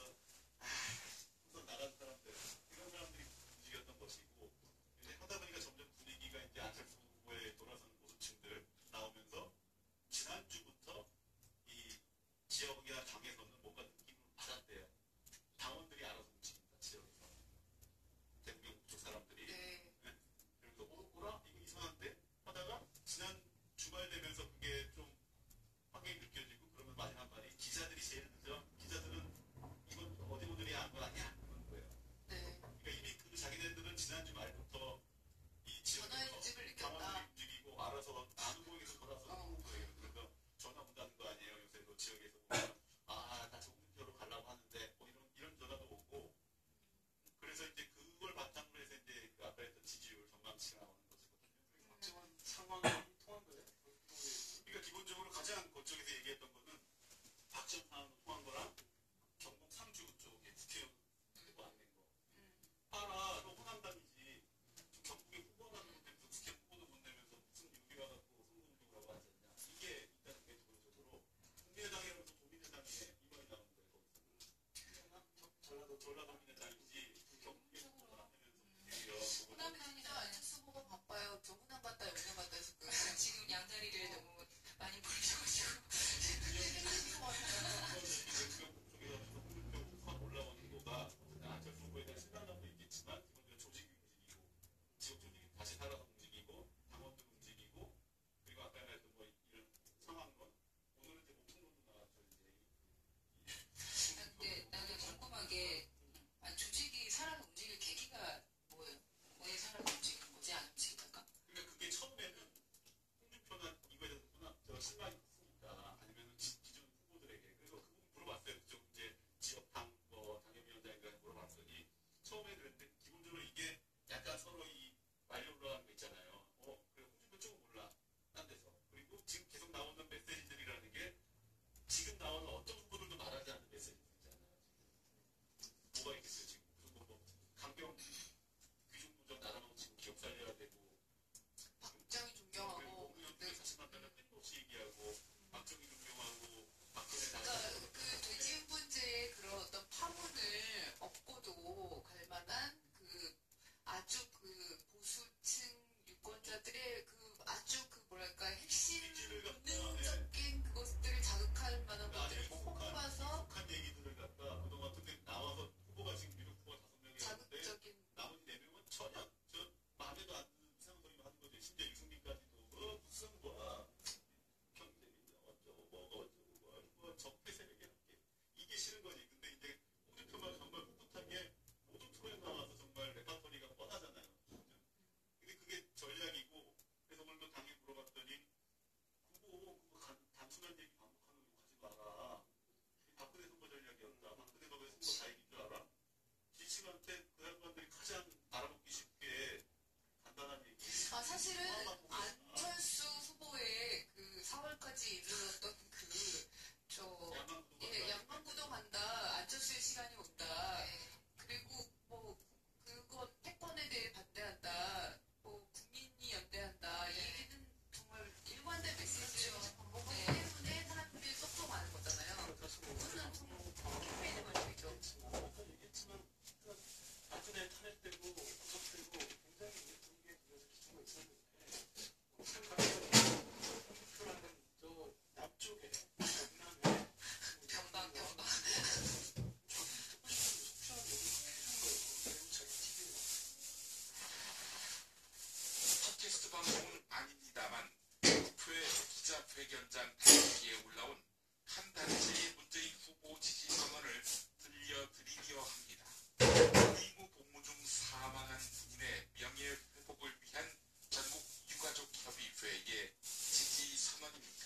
방송은 아닙니다만 국회 기자회견장 단지에 올라온 한 단체의 문재인 후보 지지 선언을 들려드리려 합니다. 의무 복무 중 사망한 군인의 명예 회복을 위한 전국 유가족협의회의 지지 선언입니다.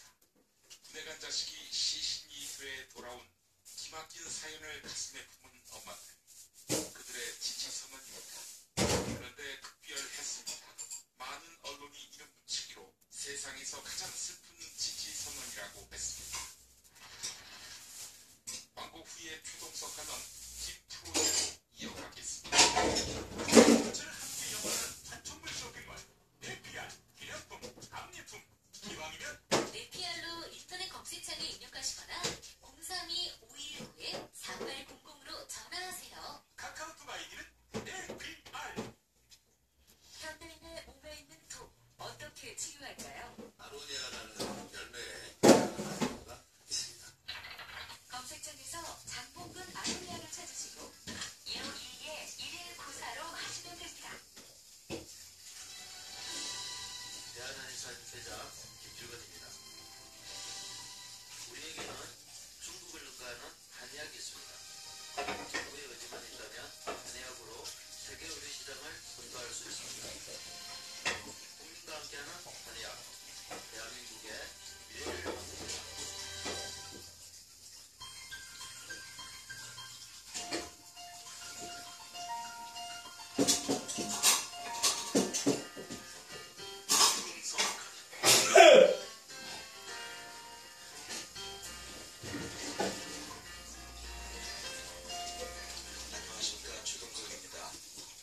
군에 간 자식이 시신이 돼 돌아온 기막힌 사연을 가슴에 품은 엄마들, 그들의 지지 선언입니다. 그런데 특별했습니다. 많은 언론이 이름 붙이기로 세상에서 가장 슬픈 지지 선언이라고 했습니다. 광고 후에 표동석하던 김프로제로 이어가겠습니다. 저를 함께 영원하는 단축물 쇼핑몰 네피알 기념품, 압리품, 기왕이면 네피알로 인터넷 검색창에 입력하시거나 032-519-4800으로 전화하세요. 카카오톡 아이디는 네피알. 현대인의 몸에 있는 독, 어떻게 치유할까요? 아로니아라는 열매에 나무가 있습니다. 검색창에서 장봉근 아로니아를 찾으시고 252-1194로 하시면 됩니다. 대한한의사 회장 김주건입니다. 우리에게는 중국을 능가하는 한의학이 있습니다. 정부의 의지만 있다면 한의학으로 세계 의료 시장을 선도할 수 있습니다. 국민과 함께하는 한의학, 대한민국의 미래를 만듭니다. 안녕하십니까, 최동석입니다.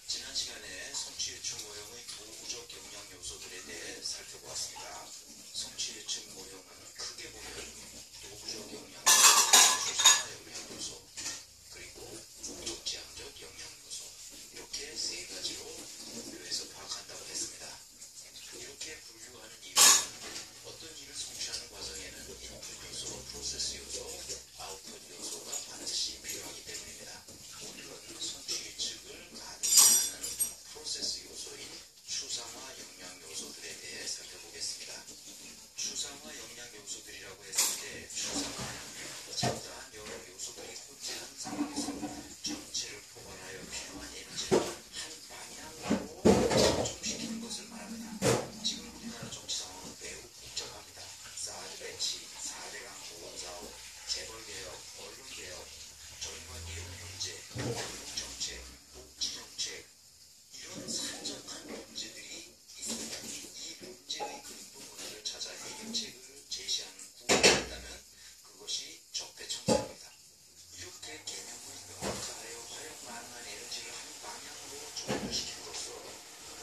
지난 시간에 성취유축 모형의 부부적 영양 요소들에 대해 살펴보았습니다. 성취유축 모형은 크게 보면 도구적 영양 요소, 추상화 영양 요소, 그리고 적지향적 영양 요소, 이렇게 세 가지로 분류해서 파악한다고 했습니다. 이렇게 분류하는 이유는 어떤 일을 성취하는 과정에는 인풋 요소, 프로세스 요소, 아웃풋 요소가 반드시 필요하기 때문입니다. 오늘은 성취유축을 가능하는 프로세스 요소인 추상화 영양 요소들에 대해 살펴보겠습니다. 추상화 영양 요소들이라고 했을 때 추상화는 잡다한 여러 요소들이 혼재한 상황에서 전체를 포괄하여 필요한 에너지를 한 방향으로 집중시키는 것을 말합니다. 지금 우리나라 정치 상황은 매우 복잡합니다. 사드 배치, 4대강 보건사업, 재벌개혁, 언론개혁, 정관 예우 문제, 교육정책, 복지정책, 이런 산적한 문제들이 있습니다. 이 문제의 근본 원인을 찾아 해결책을 제시하는 구호가 있다면 그것이 적폐청산입니다. 이렇게 개념을 명확화하여 활용 가능한 에너지를 한 방향으로 전환시킴으로써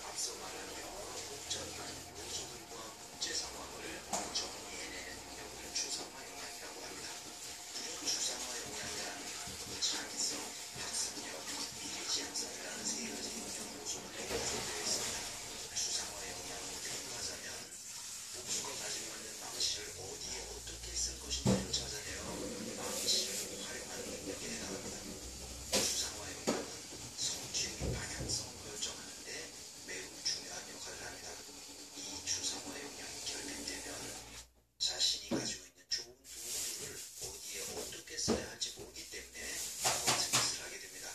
앞서 말한 여러 복잡한 요소들과 문제 상황을 정리해내는 능력을 추상화 영향이라고 합니다. 이런 추상화 영향이라는 창의성, 학습력, 미래지향성이라는 세 가지 영향 요소들이 구성되어 있습니다. 추상화 영향을 평가하자면 복수가 가지고 있는 망치를 어디에 어떻게 쓸 것인지를 찾아내어 망치를 활용하는 능력에 해당합니다. 추상화 영향은 성취의 방향성을 결정하는 데 매우 중요한 역할을 합니다. 이 추상화 영향이 결핍되면 자신이 가지고 있는 좋은 도구를 어디에 어떻게 써야 할지 모르기 때문에 같은 짓을 하게 됩니다.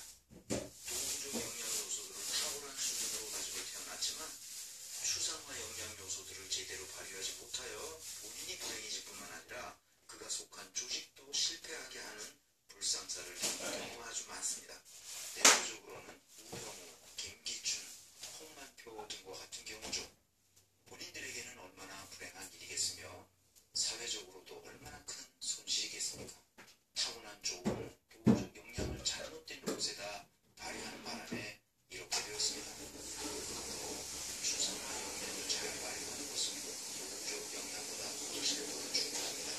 도구적 영양 요소들을 탁월한 수준으로 가지고 태어났지만 추상화 영양 요소들을 제대로 발휘하지 못하여 본인이 불행해질 뿐만 아니라 그가 속한 조직도 실패하게 하는 불상사를 겪는 경우가 아주 많습니다. 대표적으로는 우병우, 김기춘, 홍만표 등과 같은 경우죠. 본인들에게는 얼마나 불행한 일이겠으며 사회적으로도 얼마나 큰 손실이겠습니까? 타고난 쪽을 도구적 영향을 잘못된 곳에다 발휘하는 바람에 이렇게 되었습니다. 그러므로 추상화 영향을 잘 발휘하는 것은 도구적 영향보다 훨씬 더 중요합니다.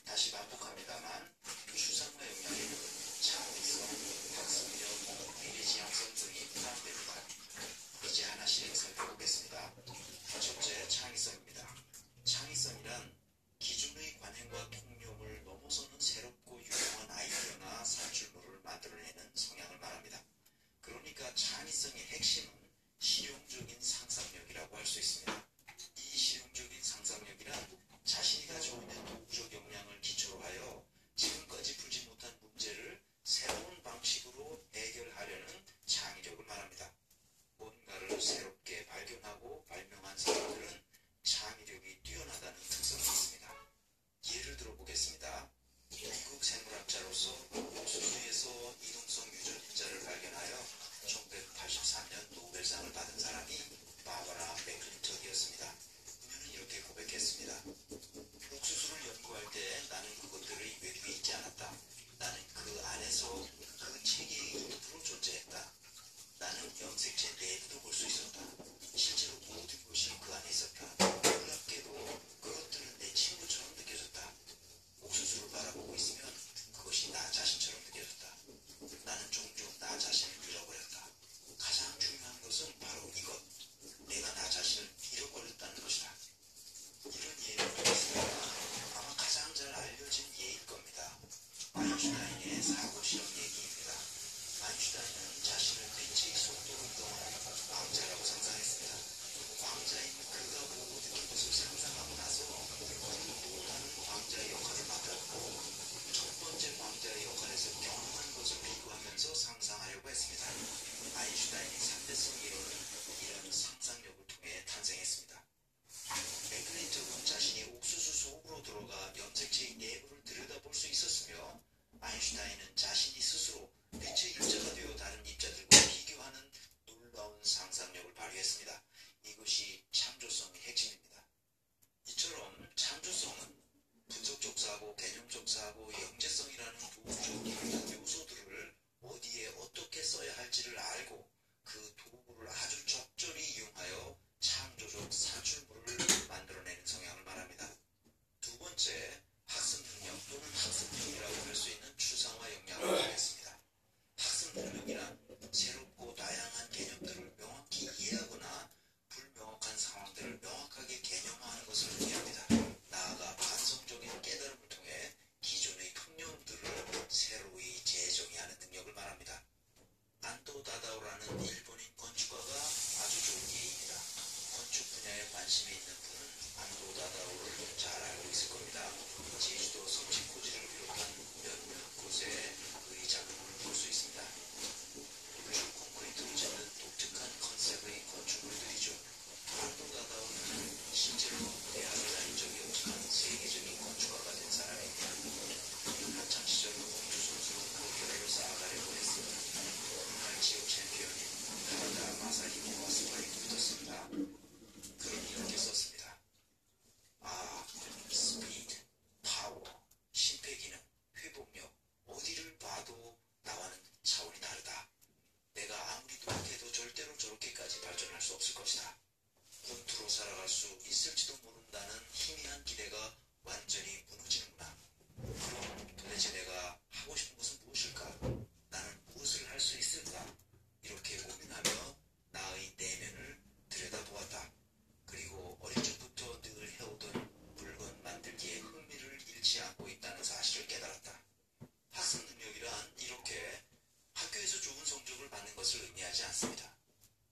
다시 반복합니다만 추상화 영향에는 창의성, 학습력, 미래지향성 등이 포함되어 하겠습니다. 이것이 창조성의 핵심입니다. 이처럼 창조성은 분석적 사고, 개념적 사고, 영재성이라는 도구적 요소들을 어디에 어떻게 써야 할지를 알고 그 도구를 아주 적절히 이용하여 창조적 산출물을 만들어내는 성향을 말합니다. 두 번째, 학습 능력 또는 학습력이라고 할 수 있는 추상화 역량을 말했습니다. 학습 능력이란 새롭고 다양한 개념들을 명확히 이해하거나 불명확한 상황들을 명확하게 개념화하는 것을 의미합니다. 나아가 반성적인 깨달음을 통해 기존의 풍념들을 새로이 재정의하는 능력을 말합니다. 안토 다다오라는 일본인 건축가가 아주 좋은 예입니다. 건축 분야에 관심이 있는 분은 안토 다다오를 잘 알고 있을 겁니다. 제주도 성지코지를 비롯한 몇몇 곳에 그의 작품을 볼 수 있습니다. 물론 콘크리트로 짓는 독특한 컨셉의 건축물들이죠. 안토 다다오는 실제로 대학을 다닌 적이 없지만 세계적인 건축가가 된 사람입니다. 한창 시절 공주 선수로 커리어를 쌓아가려고 했습니다. 오늘날 지역 챔피언인 카라다 마사히코와 스파링이 붙었습니다. 그는 이렇게 썼습니다. 스피드, 파워, 심폐기능, 회복력, 어디를 봐도 나와는 차원이 다르다. 내가 아무리 노력해도 절대로 저렇게까지 발전할 수 없을 것이다. 권투로 살아갈 수 있을지도 모른다는 희미한 기대가 완전히 무너지는구나. 그럼 도대체 내가 하고 싶은 것은 무엇일까? 나는 무엇을 할 수 있을까? 이렇게 고민하며 나의 내면을 들여다보았다. 그리고 어릴 적부터 늘 해오던 물건 만들기에 흥미를 잃지 않고 있다는 사실을 깨달았다. 학습 능력이란 이렇게 학교에서 좋은 성적을 받는 것을 의미하지 않습니다.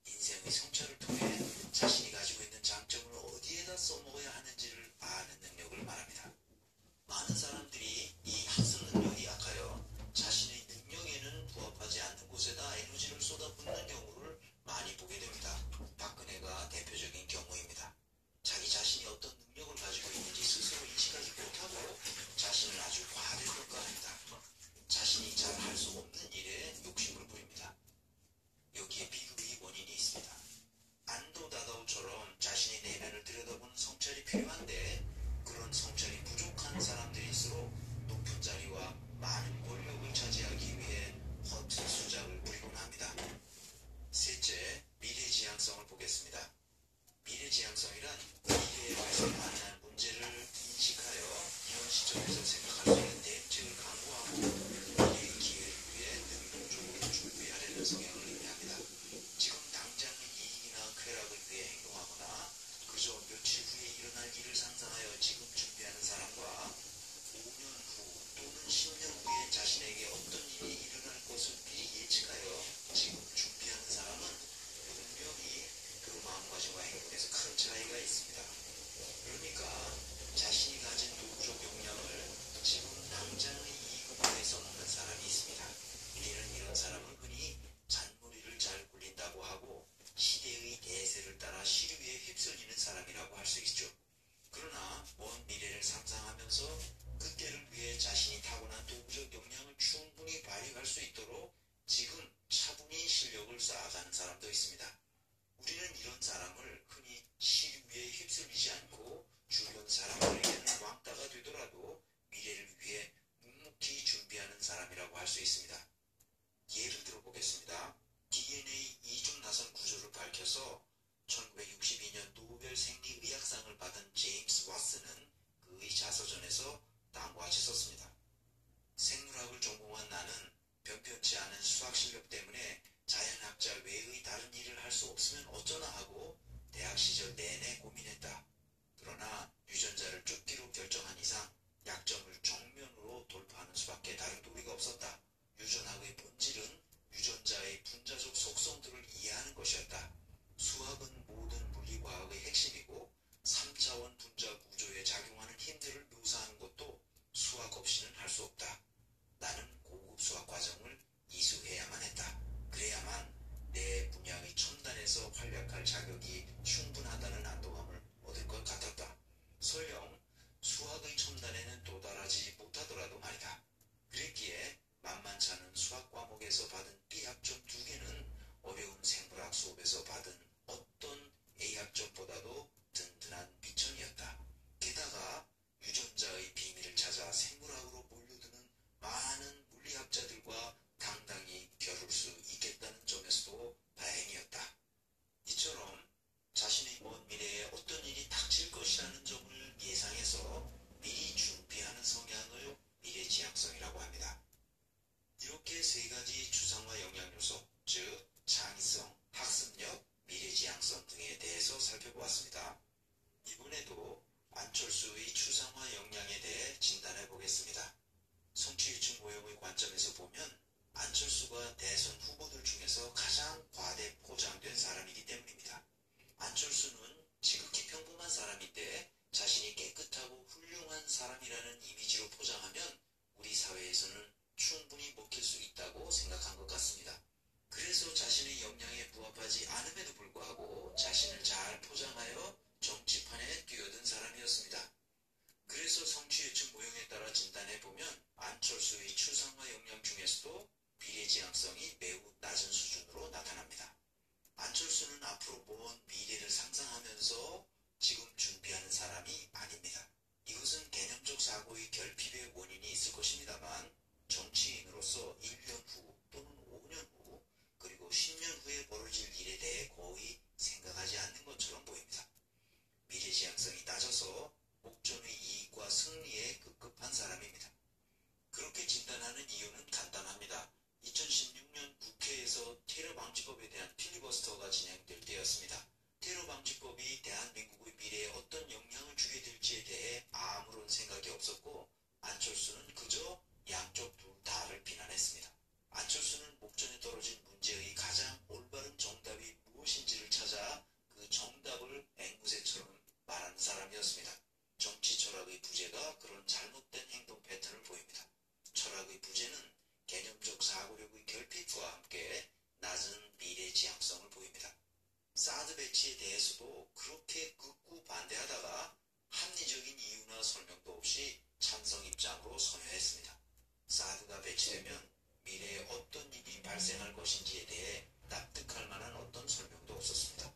인생의 성찰을 통해 자신이 가지고 있는 장점을 어디에다 써먹어야 하는지를 아는 능력을 말합니다. 많은 사람들이 이 학습 능력이 약하여 자신의 능력에는 부합하지 않는 곳에다 에너지를 쏟아붓는 경우를 많이 보게 됩니다. 박근혜가 대표적인 경우입니다. 자기 자신이 어떤 능력을 가지고 있는지 스스로 인식하지 못하고 자신을 아주 과대평가합니다. 자신이 잘 할 수 없는 일에 욕심을 부립니다. 여기에 비극의 원인이 있습니다. 안도 다다오처럼 자신의 내면을 들여다보는 성찰이 필요한데 그런 성찰이 부족한 사람들일수록 높은 자리와 많은 권력을 차지하기 위해 허튼 수작을 부리곤 합니다. 셋째, 미래지향성을 보겠습니다. 미래지향성이란 미래에서 만난 문제를 인식하여 현 시점에서 생각할 수 있는 대책을 강구하고 미래의 기회를 위해 능동적으로 준비하려는 성향을 의미합니다. 지금 당장의 이익이나 쾌락을 위해 행동하거나 그저 며칠 후에 일어날 일을 상상하여 지금 준비하는 사람과 5년 후 또는 10년 후에 자신에게 어떤 일이 일어날 것을 미리 예측하여 지금 준비하는 사람은 분명히 그 마음가짐과 행동에서 큰 차이가 있습니다. 그러니까 자신이 가진 도구적 역량을 지금 당장의 이익을 위해 써먹는 사람이 있습니다. 우리는 이런 사람을 흔히 잔머리를 잘 굴린다고 하고 시대의 대세를 따라 시류에 휩쓸리는 사람이라고 할 수 있죠. 그러나 먼 미래를 상상하면서 그때를 위해 자신이 타고난 도구적 역량을 충분히 발휘할 수 있도록 지금 차분히 실력을 쌓아가는 사람도 있습니다. 우리는 이런 사람을 흔히 시류에 휩쓸리지 않고 주변 사람들에게는 왕따가 되더라도 미래를 위해 묵묵히 준비하는 사람이라고 할 수 있습니다. 예를 들어 보겠습니다. DNA 이중 나선 구조를 밝혀서 1962년 노벨 생리의학상을 받은 제임스 왓슨은 그의 자서전에서 다음과 같이 썼습니다. 생물학을 전공한 나는 변변치 않은 수학 실력 때문에 자연학자 외의 다른 일을 할 수 없으면 어쩌나 하고 대학 시절 내내 고민했다. 그러나 유전자를 쫓기로 결정한 이상 약점을 정면으로 돌파하는 수밖에 다른 도리가 없었다. 유전학의 본질은 유전자의 분자적 속성들을 이해하는 것이었다. 수학은 모든 물리과학의 핵심이고 3차원 분자 구조에 작용하는 힘들을 묘사하는 것도 수학 없이는 할 수 없다. 나는 고급 수학 과정을 이수해야만 했다. 그래야만 내 분야의 첨단에서 활약할 자격이 충분하다는 안도감을 얻을 것 같았다. 설령 수학의 첨단에는 도달하지 못하더라도 말이다. 그랬기에 만만치 않은 수학 과목에서 받은 B학점 2개는 어려운 생물학 수업에서 받은 어떤 안철수의 추상화 역량에 대해 진단해 보겠습니다. 성취유층 모형의 관점에서 보면 안철수가 대선 후보들 중에서 가장 과대 포장된 사람이기 때문입니다. 안철수는 지극히 평범한 사람인데 자신이 깨끗하고 훌륭한 사람이라는 이미지로 포장하면 우리 사회에서는 충분히 먹힐 수 있다고 생각한 것 같습니다. 그래서 자신의 역량에 부합하지 않음에도 불구하고 자신을 잘 포장하여 정치판에 뛰어든 사람이었습니다. 그래서 성취유층 모형에 따라 진단해보면 안철수의 추상화 역량 중에서도 미래지향성이 매우 낮은 수준으로 나타납니다. 안철수는 앞으로 먼 미래를 상상하면서 지금 준비하는 사람이 아닙니다. 이것은 개념적 사고의 결핍의 원인이 있을 것입니다만 정치인으로서 1년 후 또는 5년 후 그리고 10년 후에 벌어질 일에 대해 거의 생각하지 않는 것처럼 보입니다. 미래지향성이 낮아서 목전의 이익과 승리에 급급한 사람입니다. 그렇게 진단하는 이유는 간단합니다. 2016년 국회에서 테러 방지법에 대한 필리버스터가 진행될 때였습니다. 테러 방지법이 대한민국의 미래에 어떤 영향을 주게 될지에 대해 아무런 생각이 없었고 안철수는 그저 양쪽 둘 다를 비난했습니다. 안철수는 목전에 떨어진 문제의 가장 올바른 정답이 무엇인지를 찾아 그 정답을 앵무새처럼 말하는 사람이었습니다. 정치 철학의 부재가 그런 잘못된 행동 패턴을 보입니다. 철학의 부재는 개념적 사고력의 결핍과 함께 낮은 미래 지향성을 보입니다. 사드 배치에 대해서도 그렇게 극구 반대하다가 합리적인 이유나 설명도 없이 찬성 입장으로 선회했습니다. 사드가 배치되면 미래에 어떤 일이 발생할 것인지에 대해 납득할 만한 어떤 설명도 없었습니다.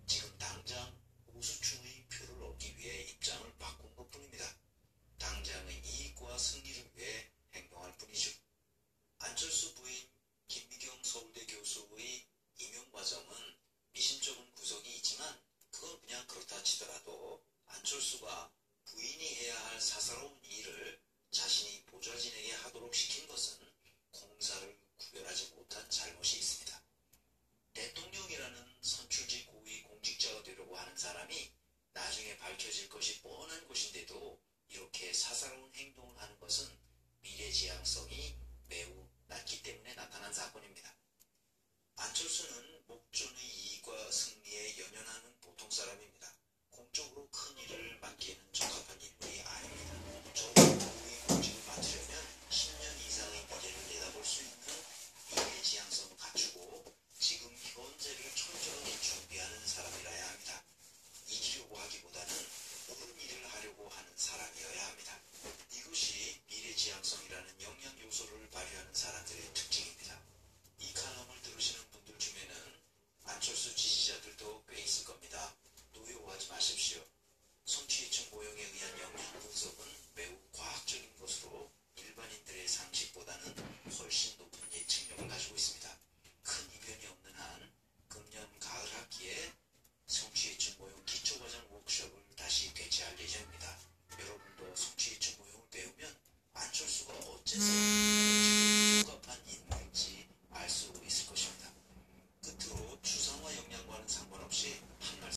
지금 당장 보수층의 표를 얻기 위해 입장을 바꾼 것뿐입니다. 당장의 이익과 승리를 위해 행동할 뿐이죠. 안철수 부인 김미경 서울대 교수의 임용 과정은 미심쩍은 구석이 있지만 그건 그냥 그렇다 치더라도 안철수가 부인이 해야 할 사사로운 일을 자신이 보좌진에게 하도록 시킨 것은 공사를 구별하지 못한 잘못이 있습니다. 대통령이라는 선출직 고위 공직자가 되려고 하는 사람이 나중에 밝혀질 것이 뻔한 것인데도 이렇게 사사로운 행동을 하는 것은 미래지향성이 매우 낮기 때문에 나타난 사건입니다.